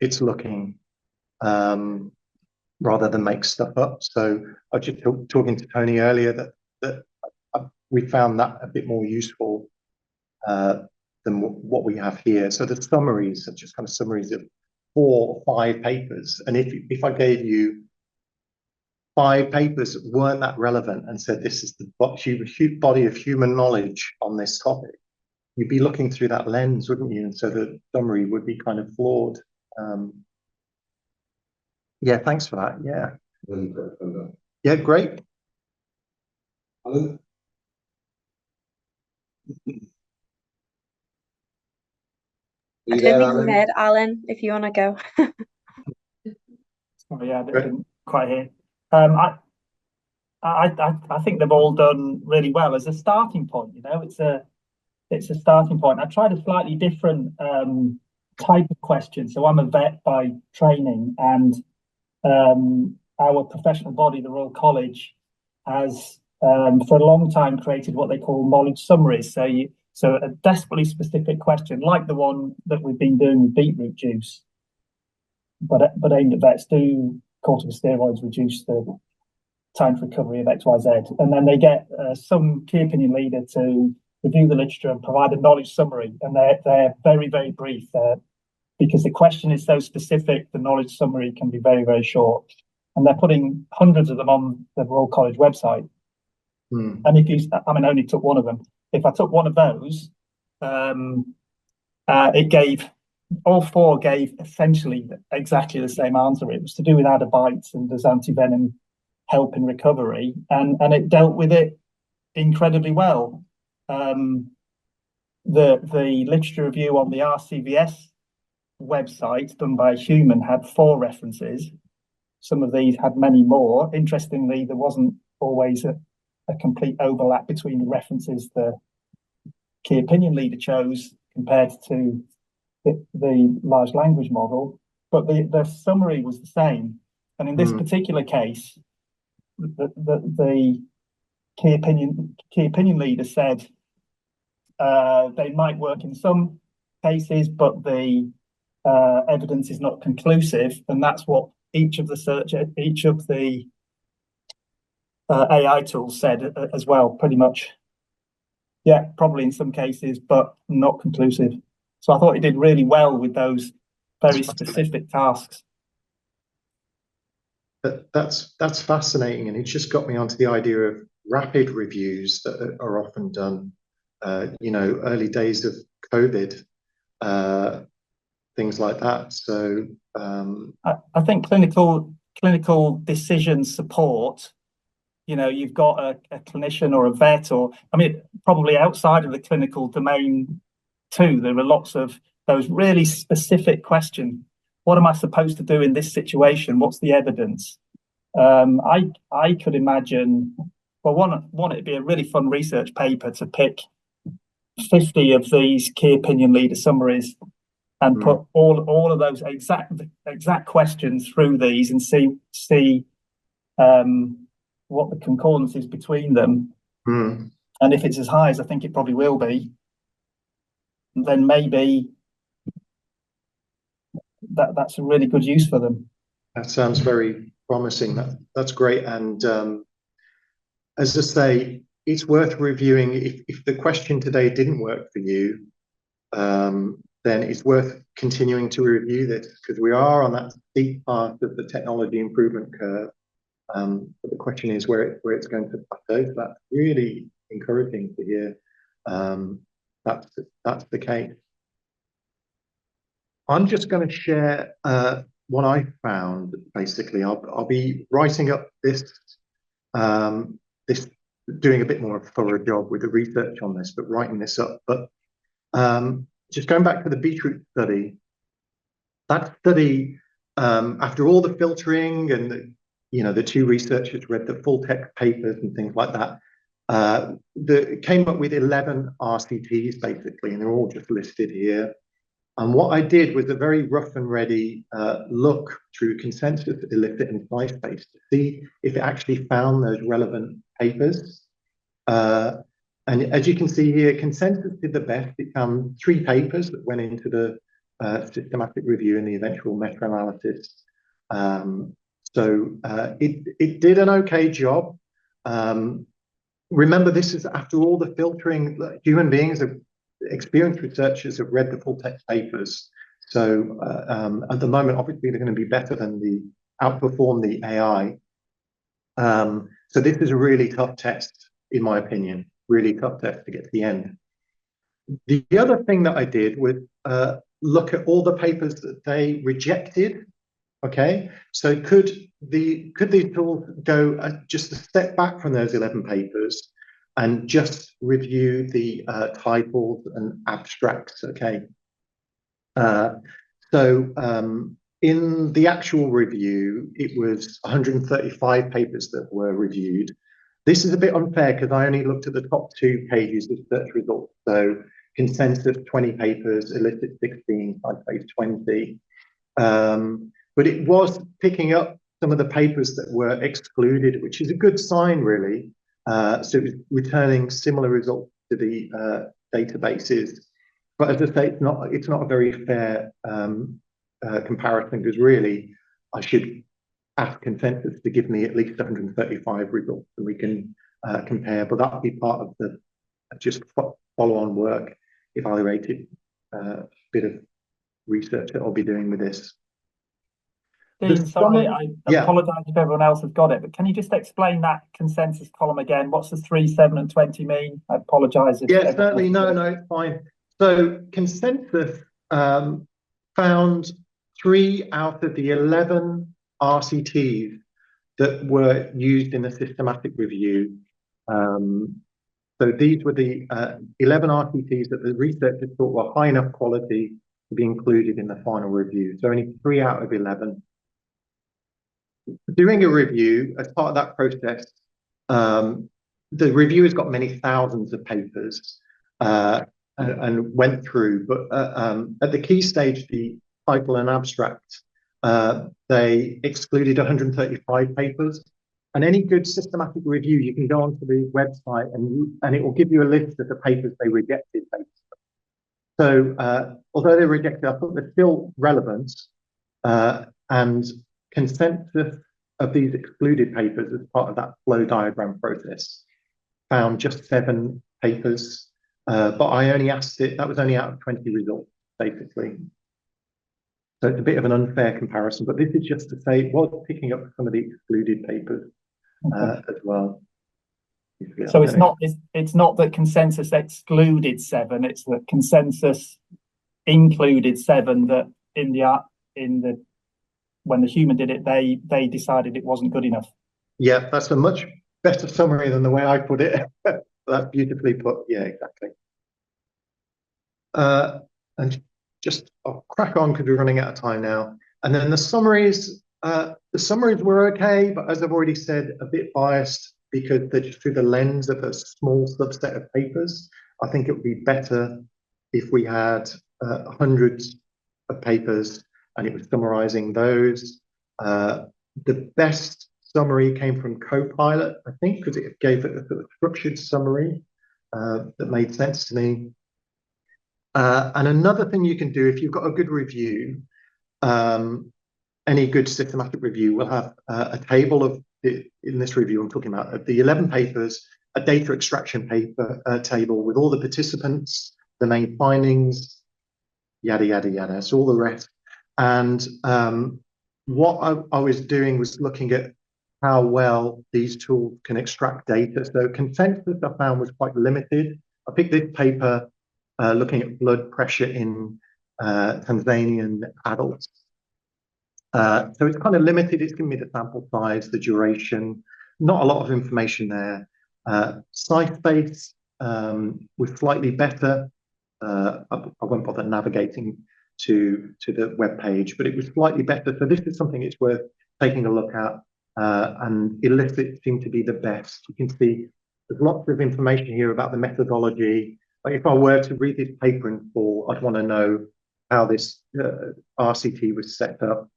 it's looking, rather than make stuff up. So I was just talking to Tony earlier that we found that a bit more useful than what we have here. So the summaries are just kind of summaries of 4 or 5 papers. And if I gave you 5 papers that weren't that relevant and said this is the body of human knowledge on this topic, you'd be looking through that lens, wouldn't you? And so the summary would be kind of flawed. Yeah, thanks for that. Yeah. Yeah, great. Alan? I don't think you heard Alan, if you want to go. Oh, yeah, I didn't quite hear. I think they've all done really well as a starting point. You know, it's a starting point. I tried a slightly different type of question. So I'm a vet by training, and our professional body, the Royal College, has for a long time created what they call knowledge summaries. So a desperately specific question, like the one that we've been doing with beetroot juice, but aimed at vets. Do corticosteroids reduce the time to recovery of XYZ? And then they get some key opinion leader to review the literature and provide a knowledge summary. And they're very, very brief. Because the question is so specific, the knowledge summary can be very, very short. And they're putting hundreds of them on the Royal College website. And if you, I mean, I only took one of them. If I took one of those, it gave, all four gave essentially exactly the same answer. It was to do with adenovirus and does antivenom help in recovery, and it dealt with it incredibly well. The literature review on the RCVS website done by a human had 4 references. Some of these had many more. Interestingly, there wasn't always a complete overlap between the references the key opinion leader chose compared to the large language model, but the summary was the same. And in this particular case, the key opinion leader said they might work in some cases, but the evidence is not conclusive, and that's what each of the AI tools said as well, pretty much. Yeah, probably in some cases, but not conclusive. So I thought it did really well with those very specific tasks. That's fascinating, and it's just got me onto the idea of rapid reviews that are often done. Early days of COVID, things like that. So I think clinical decision support. You've got a clinician or a vet, or I mean, probably outside of the clinical domain too. There are lots of those really specific questions. What am I supposed to do in this situation? What's the evidence? I could imagine. Well, one, it'd be a really fun research paper to pick 50 of these key opinion leader summaries and put all of those exact questions through these and see what the concordance is between them. And if it's as high as I think it probably will be, then maybe that's a really good use for them. That sounds very promising. That's great. And as I say, it's worth reviewing. If the question today didn't work for you, then it's worth continuing to review this, because we are on that steep path of the technology improvement curve. But the question is where it's going to plateau. So that's really encouraging to hear. That's the case. I'm just going to share what I found. Basically, I'll be writing up this doing a bit more of a thorough job with the research on this, but writing this up. But just going back to the beetroot study, that study, after all the filtering and the 2 researchers read the full text papers and things like that, came up with 11 RCTs basically, and they're all just listed here. And what I did was a very rough and ready look through consensus illicit and SciSpace to see if it actually found those relevant papers. And as you can see here, consensus did the best. It found 3 papers that went into the systematic review and the eventual meta-analysis. So it did an okay job. Remember, this is after all the filtering. Human beings, experienced researchers have read the full text papers. So at the moment, obviously, they're going to be better than outperform the AI. So this is a really tough test, in my opinion, really tough test to get to the end. The other thing that I did was look at all the papers that they rejected. Okay, so could these tools go just a step back from those 11 papers and just review the titles and abstracts? Okay, so in the actual review, it was 135 papers that were reviewed. This is a bit unfair because I only looked at the top 2 pages of search results. So consensus 20 papers, illicit 16, SciSpace 20. But it was picking up some of the papers that were excluded, which is a good sign, really. So it was returning similar results to the databases. But as I say, it's not a very fair comparison, because really I should ask consensus to give me at least 135 results and we can compare. But that would be part of the just follow-on work, evaluated bit of research that I'll be doing with this. Dean, sorry, I Yeah. apologise if everyone else has got it, but can you just explain that consensus column again? What's the 3, 7 and 20 mean? I apologise if Yeah, certainly. No, it's fine. So consensus found 3 out of the 11 RCTs that were used in the systematic review. So these were the 11 RCTs that the researchers thought were high enough quality to be included in the final review. So only 3 out of 11. Doing a review, as part of that process, the reviewers got many thousands of papers and went through, but at the key stage, the title and abstract, they excluded 135 papers. And any good systematic review, you can go onto the website and it will give you a list of the papers they rejected. So although they rejected, I thought they're still relevant, and consensus of these excluded papers as part of that flow diagram process found just 7 papers, but I only asked it, that was only out of 20 results, basically. So it's a bit of an unfair comparison, but this is just to say it was picking up some of the excluded papers as well. So it's not that consensus excluded 7, it's that consensus included 7 that when the human did it, they decided it wasn't good enough. Yeah, that's a much better summary than the way I put it. That's beautifully put. Yeah, exactly. And just I'll crack on because we're running out of time now. And then the summaries were okay, but as I've already said, a bit biased because they're just through the lens of a small subset of papers. I think it would be better if we had hundreds of papers and it was summarizing those. The best summary came from Copilot, I think, because it gave it a sort of structured summary that made sense to me. And another thing you can do if you've got a good review, any good systematic review will have a table of, in this review I'm talking about, the 11 papers, a data extraction paper table with all the participants, the main findings, yada, yada, yada, so all the rest. And what I was doing was looking at how well these tools can extract data. So consensus I found was quite limited. I picked this paper looking at blood pressure in Tanzanian adults. So it's kind of limited. It's giving me the sample size, the duration, not a lot of information there. Site space was slightly better. I won't bother navigating to the web page, but it was slightly better. So this is something it's worth taking a look at. And elicit seemed to be the best. You can see there's lots of information here about the methodology. Like if I were to read this paper in full, I'd want to know how this RCT was set up,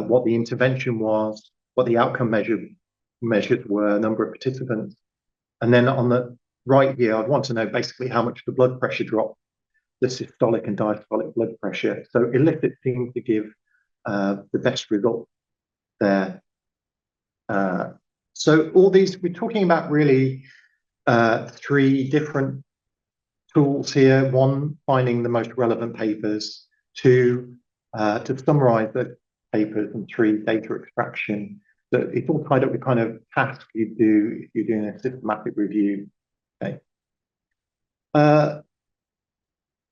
what the intervention was, what the outcome measures were, number of participants. And then on the right here, I'd want to know basically how much the blood pressure dropped, the systolic and diastolic blood pressure. So elicit seems to give the best result there. So all these, we're talking about really 3 different tools here. 1, finding the most relevant papers. 2, to summarize the papers. And 3, data extraction. So it's all tied up with kind of tasks you do if you're doing a systematic review. Okay.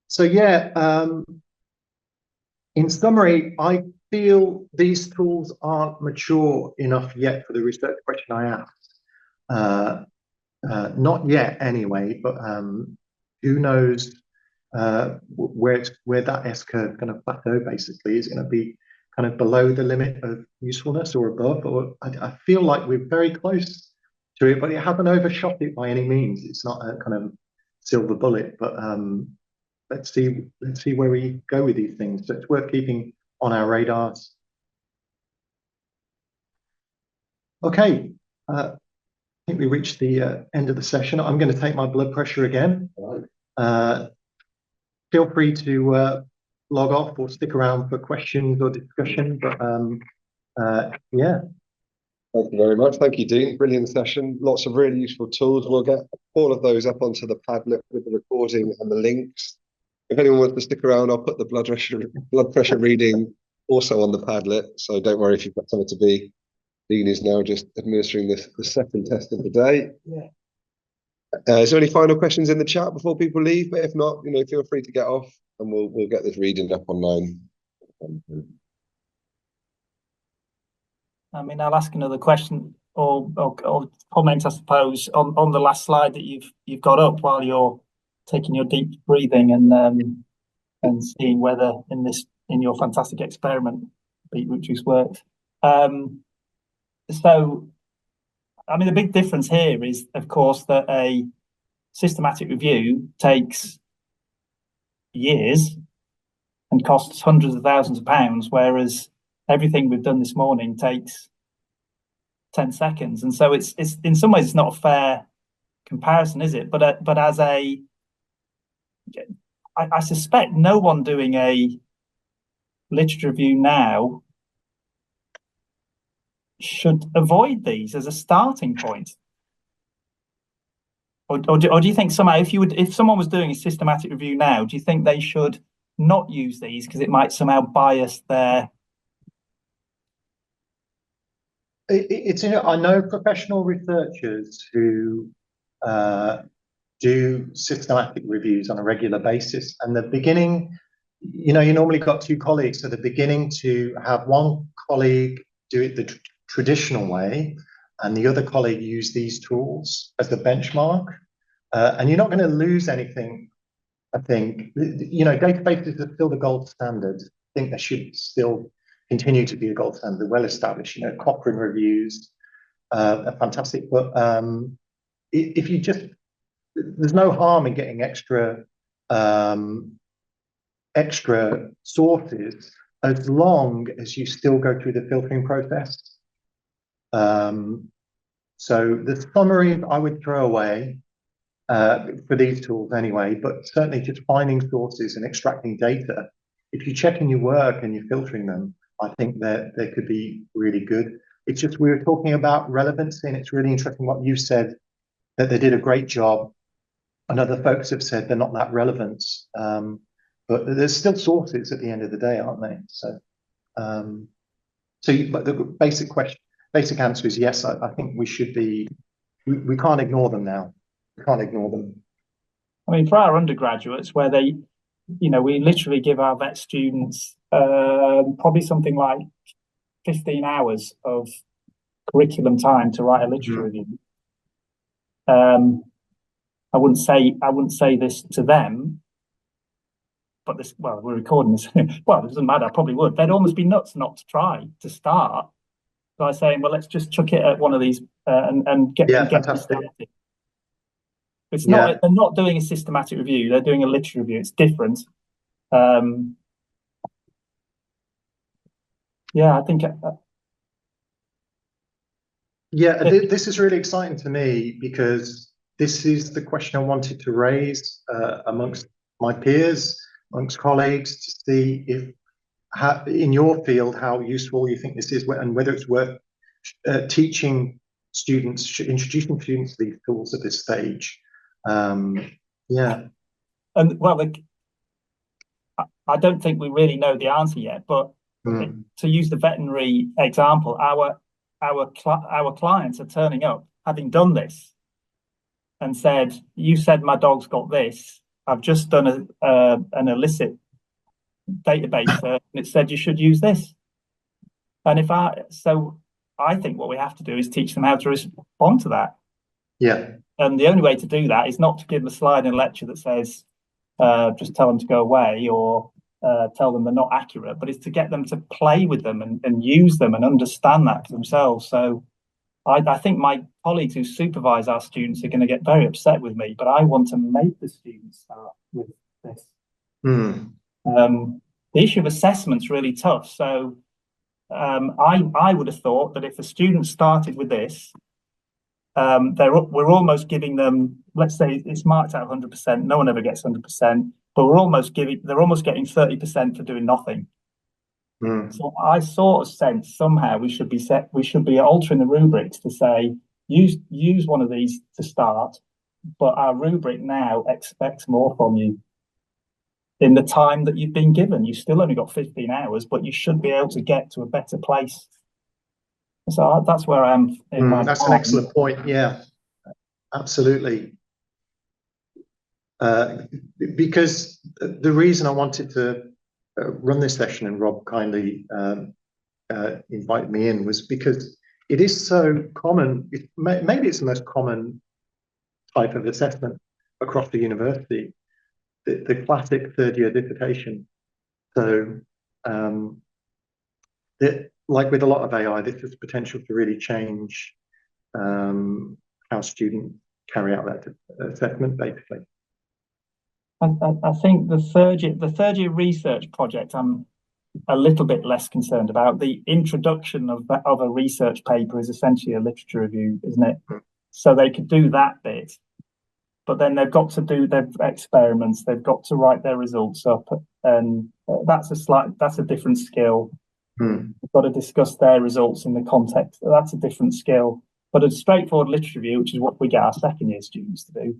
So yeah, in summary, I feel these tools aren't mature enough yet for the research question I asked. Not yet anyway, but who knows where that S-curve is going to plateau basically. Is it going to be kind of below the limit of usefulness or above? Or I feel like we're very close to it, but it hasn't overshot it by any means. It's not a kind of silver bullet, but let's see where we go with these things. So it's worth keeping on our radars. Okay, I think we reached the end of the session. I'm going to take my blood pressure again. Feel free to log off or stick around for questions or discussion. But yeah. Thank you very much. Thank you, Dean. Brilliant session. Lots of really useful tools. We'll get all of those up onto the Padlet with the recording and the links. If anyone wants to stick around, I'll put the blood pressure reading also on the Padlet. So don't worry if you've got somewhere to be. Dean is now just administering the second test of the day. Yeah. Is there any final questions in the chat before people leave? But if not, feel free to get off, and we'll get this reading up online. I mean, I'll ask another question or comment, I suppose, on the last slide that you've got up while you're taking your deep breathing and seeing whether in your fantastic experiment beetroot juice works. So, I mean, the big difference here is, of course, that a systematic review takes years and costs hundreds of thousands of pounds, whereas everything we've done this morning takes 10 seconds. And so it's in some ways it's not a fair comparison, is it? But as I suspect no one doing a literature review now should avoid these as a starting point. Or do you think somehow if someone was doing a systematic review now, do you think they should not use these because it might somehow bias their... I know professional researchers who do systematic reviews on a regular basis, and the beginning, you normally got two colleagues, so the beginning to have one colleague do it the traditional way and the other colleague use these tools as the benchmark, and you're not going to lose anything. I think databases are still the gold standard. I think they should still continue to be a gold standard, well established. Cochrane reviews are fantastic, but if you just, there's no harm in getting extra sources as long as you still go through the filtering process. So the summary I would throw away for these tools anyway, but certainly just finding sources and extracting data. If you're checking your work and you're filtering them, I think that they could be really good. It's just we were talking about relevancy, and it's really interesting what you said, that they did a great job, and other folks have said they're not that relevant. But there's still sources at the end of the day, aren't they? So, but the basic answer is yes. I think we should be. We can't ignore them now. We can't ignore them. I mean, for our undergraduates, where they, we literally give our vet students probably something like 15 hours of curriculum time to write a literature review. I wouldn't say this to them, but we're recording this. Well, it doesn't matter. I probably would. They'd almost be nuts not to try to start by saying, well, let's just chuck it at one of these and get started. It's not. They're not doing a systematic review. They're doing a literature review. It's different. I think. This is really exciting to me because this is the question I wanted to raise amongst my peers, amongst colleagues, to see if in your field how useful you think this is, and whether it's worth teaching students, introducing students to these tools at this stage. And I don't think we really know the answer yet, but to use the veterinary example, our clients are turning up having done this and said, you said my dog's got this, I've just done an illicit database and it said you should use this. And I think what we have to do is teach them how to respond to that. And the only way to do that is not to give them a slide in a lecture that says just tell them to go away or tell them they're not accurate, but it's to get them to play with them and use them and understand that for themselves. So I think my colleagues who supervise our students are going to get very upset with me, but I want to make the students start with this. The issue of assessment's really tough. So I would have thought that if a student started with this, we're almost giving them, let's say it's marked at 100%, no one ever gets 100%, but they're almost getting 30% for doing nothing. So I sort of sense somehow we should be altering the rubrics to say use one of these to start, but our rubric now expects more from you in the time that you've been given. You've still only got 15 hours, but you should be able to get to a better place. So that's where I am in my That's an excellent point. Yeah, absolutely. Because the reason I wanted to run this session, and Rob kindly invited me in, was because it is so common. Maybe it's the most common type of assessment across the university, the classic third-year dissertation. So, like with a lot of AI, this has potential to really change how students carry out that assessment, basically. I think the third year research project I'm a little bit less concerned about. The introduction of a research paper is essentially a literature review, isn't it? So they could do that bit, but then they've got to do their experiments, they've got to write their results up, and that's a different skill. They've got to discuss their results in the context. That's a different skill. But a straightforward literature review, which is what we get our second year students to do.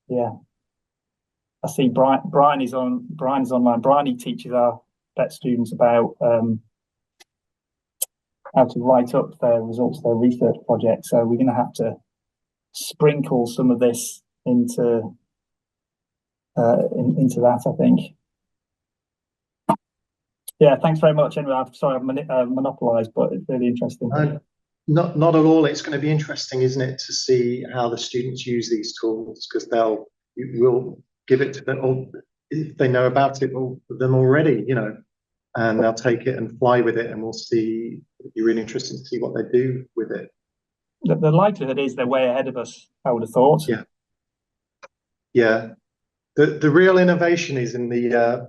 Yeah, I see Brian is online. Brian, he teaches our vet students about how to write up their results, their research projects. So we're going to have to sprinkle some of this into that, I think. Yeah, thanks very much. Anyway, I'm sorry I've monopolised, but it's really interesting. Not at all. It's going to be interesting, isn't it, to see how the students use these tools, because we'll give it to them, or if they know about it them already, and they'll take it and fly with it, and we'll see. It'll be really interesting to see what they do with it. The likelihood is they're way ahead of us, I would have thought. Yeah. The real innovation is in the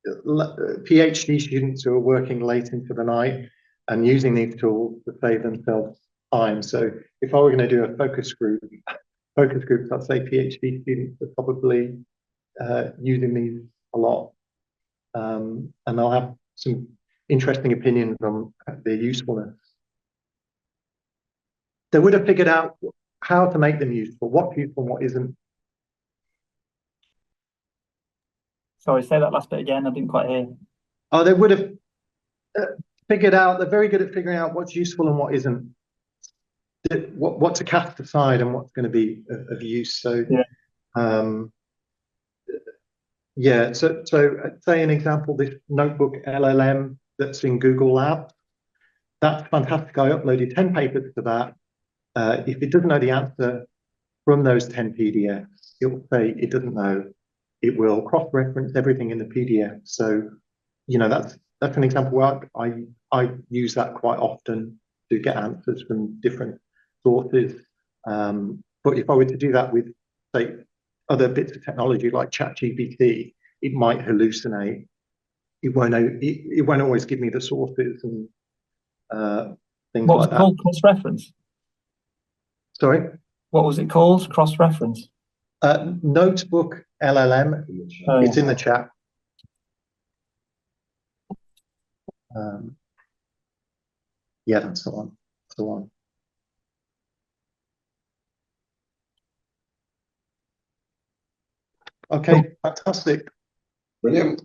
PhD students who are working late into the night and using these tools to save themselves time. So if I were going to do a focus groups, I'd say PhD students are probably using these a lot, and they'll have some interesting opinions on their usefulness. They would have figured out how to make them useful, what's useful and what isn't. Sorry, say that last bit again. I didn't quite hear. Oh, they would have figured out. They're very good at figuring out what's useful and what isn't. What to cast aside and what's going to be of use. So, So say an example, this notebook LLM that's in Google Labs. That's fantastic. I uploaded 10 papers to that. If it doesn't know the answer from those 10 PDFs, it will say it doesn't know. It will cross-reference everything in the PDF. So, that's an example where I use that quite often to get answers from different sources. But if I were to do that with, say, other bits of technology like ChatGPT, it might hallucinate. It won't always give me the sources and things what was like it that. called? Cross-reference? Sorry? What was it called? Cross-reference? Notebook LLM. It's in the chat. Yeah, that's the one. That's the one. Okay, fantastic. Brilliant.